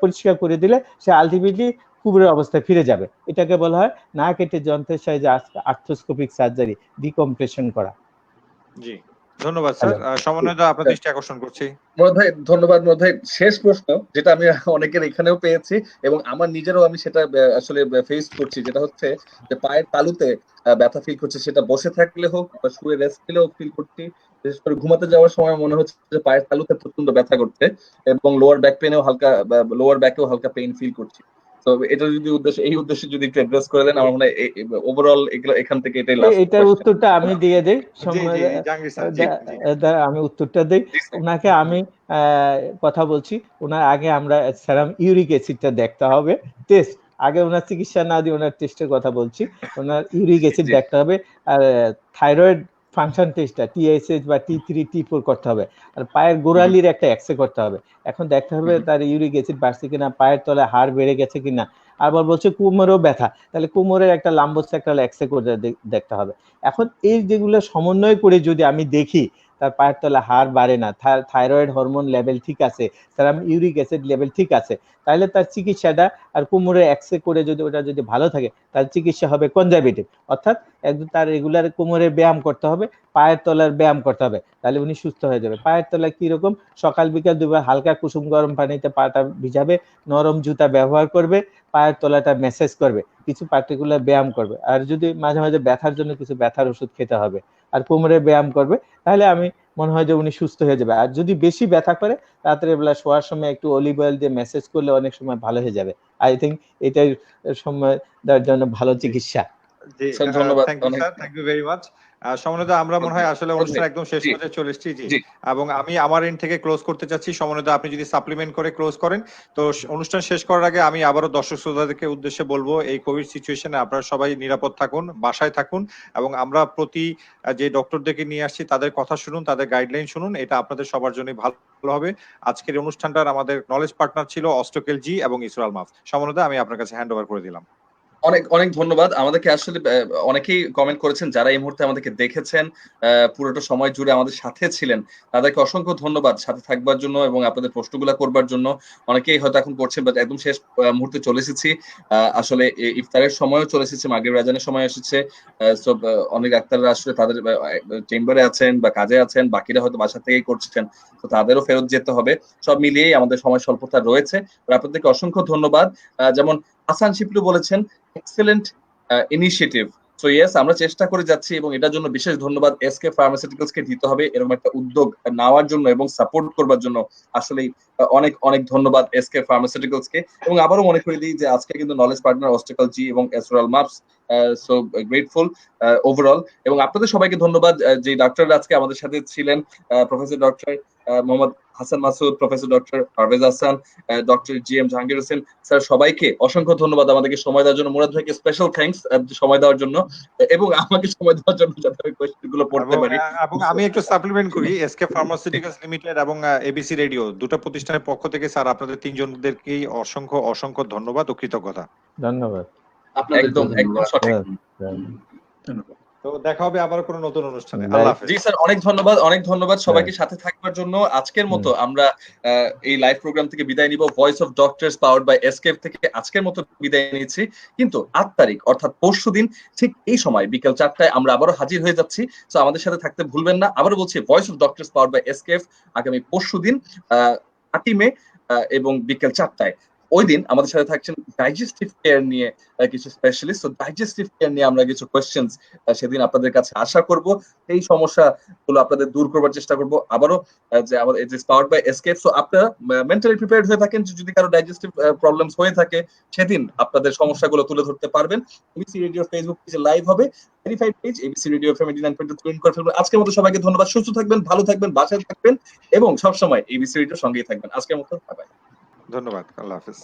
পরিষ্কার করে দিলে সে আলটিমেটলি পূর্বের অবস্থায় ফিরে যাবে। এটাকে বলা হয় না কেটে যন্ত্রের সাহায্যে আর্থ্রোস্কোপিক সার্জারি, ডিকম্প্রেশন করা। জি ধন্যবাদ স্যার। সমন্বয় আপনার দৃষ্টি আকর্ষণ করছি। মুরাদ ভাই ধন্যবাদ। মুরাদ ভাই শেষ প্রশ্ন, যেটা আমি অনেকের এখানেও পেয়েছি এবং আমার নিজেরও আমি সেটা আসলে ফেস করছি, যেটা হচ্ছে যে পায়ের তালুতে ব্যথা ফিল করছে, সেটা বসে থাকলে হোক বা শুয়ে রেস্ট নিলেও ফিল করছি। বিশেষ করে ঘুমাতে যাওয়ার সময় মনে হচ্ছে যে পায়ের তালুতে প্রচন্ড ব্যথা করছে এবং লোয়ার ব্যাক পেনেও হালকা, লোয়ার ব্যাকেও হালকা পেইন ফিল করছি। তো এটা যদি এই উদ্দেশ্যে যদি একটু অ্যাড্রেস করে দেন, আমার মনে হয় ওভারঅল এখান থেকে এটাই লাস্ট। এটার উত্তরটা আমি দিয়ে দেই, আমি উত্তরটা দেই ওনাকে। আমি কথা বলছি, ওনার আগে আমরা সেরাম ইউরিক অ্যাসিডটা দেখতে হবে, টেস্ট আগে ওনার চিকিৎসা না দিয়ে ওনার টেস্টের কথা বলছি। ওনার ইউরিক অ্যাসিড দেখতে হবে, আর থাইরয়েড ফাংশন টেস্টটা TSH বা T3 T4 করতে হবে, আর পায়ের গোড়ালির একটা এক্সরে করতে হবে। এখন দেখতে হবে তার ইউরিক অ্যাসিড বাড়ছে কিনা, পায়ের তলায় হাড় বেড়ে গেছে কিনা। আবার বলছে কোমরেও ব্যথা, তাহলে কোমরের একটা লাম্বোসেক্টাল এক্সরে করে দেখতে হবে। এখন এই যেগুলো সমন্বয় করে যদি আমি দেখি তার পায়ের তলা হাড় বাড়ে না, থাইরয়েড হরমোন লেভেল ঠিক আছে, সেরাম ইউরিক অ্যাসিড লেভেল ঠিক আছে, তাহলে তার চিকিৎসাটা, আর কোমরে এক্সরে করে যদি ওটা যদি ভালো থাকে তার চিকিৎসা হবে কনজারভেটিভ, অর্থাৎ একদম তার রেগুলার কোমরে ব্যায়াম করতে হবে, পায়ের তলার ব্যায়াম করতে হবে, তাহলে উনি সুস্থ হয়ে যাবে। পায়ের তলা কিরকম, সকাল বিকাল দুবার হালকা কুসুম গরম পানিতে পাটা ভিজাবে, নরম জুতা ব্যবহার করবে, পায়ের তলাটা ম্যাসাজ করবে, কিছু পার্টিকুলার ব্যায়াম করবে, আর যদি মাঝে মাঝে ব্যথার জন্য কিছু ব্যথার ওষুধ খেতে হবে, আর কোমরে ব্যায়াম করবে, তাহলে আমি মনে হয় যে উনি সুস্থ হয়ে যাবে। আর যদি বেশি ব্যথা করে রাত্রে বেলা শোয়ার সময় একটু অলিভ অয়েল দিয়ে ম্যাসাজ করলে অনেক সময় ভালো হয়ে যাবে। আই থিঙ্ক এটাই সময় দেওয়ার জন্য ভালো চিকিৎসা। জি, স্যার ধন্যবাদ থ্যাংক ইউ অনেক। Sir, thank you very much. সমন্বিত আমরা মনে হয় আসলে অনুষ্ঠান একদম শেষ জি পর্যায়ে চলে এসেছি। জি, জি এবং আমি আমার এন্ড থেকে ক্লোজ করতে চাচ্ছি। সমন্বিত আপনি যদি সাপ্লিমেন্ট করে ক্লোজ করেন, তো অনুষ্ঠান শেষ করার আগে আমি আবারও দর্শক শ্রোতাদেরকে উদ্দেশ্যে বলবো, এই কোভিড সিচুয়েশনে আপনারা সবাই নিরাপদ থাকুন, বাসায় থাকুন, এবং আমরা প্রতি যে ডক্টরদেরকে নিয়ে আসছি তাদের কথা শুনুন, তাদের গাইডলাইন শুনুন। এটা আপনাদের সবার জন্য ভালো হবে। আজকের অনুষ্ঠানটার আমাদের নলেজ পার্টনার ছিল অস্টকেল জি এবং ইসরাল মাফ। সমন্বিত আমি আপনার কাছে হ্যান্ড ওভার করে দিলাম। অনেক অনেক ধন্যবাদ। আমাদেরকে আসলে অনেকেই কমেন্ট করেছেন যারা এই মুহূর্তে আমাদেরকে দেখেছেন, পুরোটা সময় জুড়ে আমাদের সাথে ছিলেন, তাদেরকে অসংখ্য ধন্যবাদ সাথে থাকবার জন্য এবং আপনাদের প্রশ্নগুলো করবার জন্য। অনেকেই হয়তো এখন করছেন, বাট একদম শেষ মুহূর্তে চলে এসেছি। আসলে ইফতারের সময়ও চলে এসেছে, মাগরিব আজানের সময় এসেছে। সো অনেক ডাক্তাররা আসলে তাদের চেম্বারে আছেন বা কাজে আছেন, বাকিরা হয়তো বাসা থেকেই করছেন, তো তাদেরও ফেরত যেতে হবে। সব মিলিয়েই আমাদের সময় স্বল্পতা রয়েছে। আপনাদেরকে অসংখ্য ধন্যবাদ। যেমন হাসান শিপলু বলেছেন, এক্সেলেন্ট ইনিশিয়েটিভ। সো ইয়েস, আমরা চেষ্টা করে যাচ্ছি এবং এটার জন্য বিশেষ ধন্যবাদ এসকে ফার্মাসিউটিক্যালস কে দিতে হবে, এরকম একটা উদ্যোগ নেওয়ার জন্য এবং সাপোর্ট করবার জন্য। আসলে অনেক অনেক ধন্যবাদ এসকে ফার্মাসিউটিক্যালস কে। এবং আবারও মনে করে দিই যে আজকে কিন্তু নলেজ পার্টনার অস্টিকাল জি এবং এসরাল মাপস। So grateful overall. এবং আপনাদের সবাইকে ধন্যবাদ যে ডাক্তাররা আজকে আমাদের সাথে ছিলেন, professor doctor Mohammad Hasan Masud, professor doctor Parvez Hasan, doctor G M Jahangir Hossain sir, সবাইকে অসংখ্য ধন্যবাদ আমাদেরকে সময় দেওয়ার জন্য। মুরাদ ভাইকে স্পেশাল থ্যাঙ্কস সময় দেওয়ার জন্য এবং আমাকে সময় দেওয়ার জন্য, যাতে আমি কোয়েশ্চেন গুলো পড়তে পারি। এবং আমি একটু সাপ্লিমেন্ট করি, এসকে ফার্মাসিউটিক্যালস লিমিটেড এবং এবিসি রেডিও দুটো প্রতিষ্ঠানের পক্ষ থেকে স্যার আপনাদের তিনজনদেরকেই অসংখ্য অসংখ্য ধন্যবাদ ও কৃতজ্ঞতা। ধন্যবাদ। আপনাদের একদম একদম সঠিক। ধন্যবাদ। তো দেখা হবে আবার কোনো নতুন অনুষ্ঠানে। আল্লাহ হাফেজ। জি স্যার, অনেক ধন্যবাদ, অনেক ধন্যবাদ সবাইকে সাথে থাকবার জন্য। আজকের মতো আমরা এই লাইভ প্রোগ্রাম থেকে বিদায় নিব। Voice of doctors powered by SKF থেকে আজকের মতো বিদায় নিচ্ছি। কিন্তু 8 তারিখ অর্থাৎ পরশুদিন ঠিক এই সময় বিকেল 4টায় আমরা আবারও হাজির হয়ে যাচ্ছি। সো আমাদের সাথে থাকতে ভুলবেন না। আবারও বলছি, voice of doctors powered by SKF আগামী পরশুদিন 8 মে এবং বিকেল 4টায়। ওই দিন আমাদের সাথে থাকছেন ডাইজেস্টিভ কেয়ার নিয়ে কিছু স্পেশালিস্ট। তো ডাইজেস্টিভ কেয়ার নিয়ে আমরা কিছু কোয়েশ্চেন্স সেদিন আপনাদের কাছে আশা করব। এই সমস্যাগুলো আপনাদের দূর করবার চেষ্টা করব। আবারও যে আমাদের যে পাওয়ার্ড বাই এসকেপ, সো আপনারা মেন্টালি প্রিপেয়ার্ড হয়ে থাকেন, যদি কারো ডাইজেস্টিভ প্রবলেমস হয়ে থাকে সেদিন আপনাদের সমস্যাগুলো তুলে ধরতে পারবেন। এবিসি রেডিও ফেসবুক পেজে লাইভ হবে, verified page ABC radio FM 89.2 twin করে ফেলবেন। আজকের মতো সবাইকে ধন্যবাদ। সুস্থ থাকবেন, ভালো থাকবেন, বাসায় থাকবেন এবং সবসময় এবিসি রেডিওর সঙ্গেই থাকবেন। আজকের মতো বাই বাই। ধন্যবাদ। আল্লাহ হাফেজ।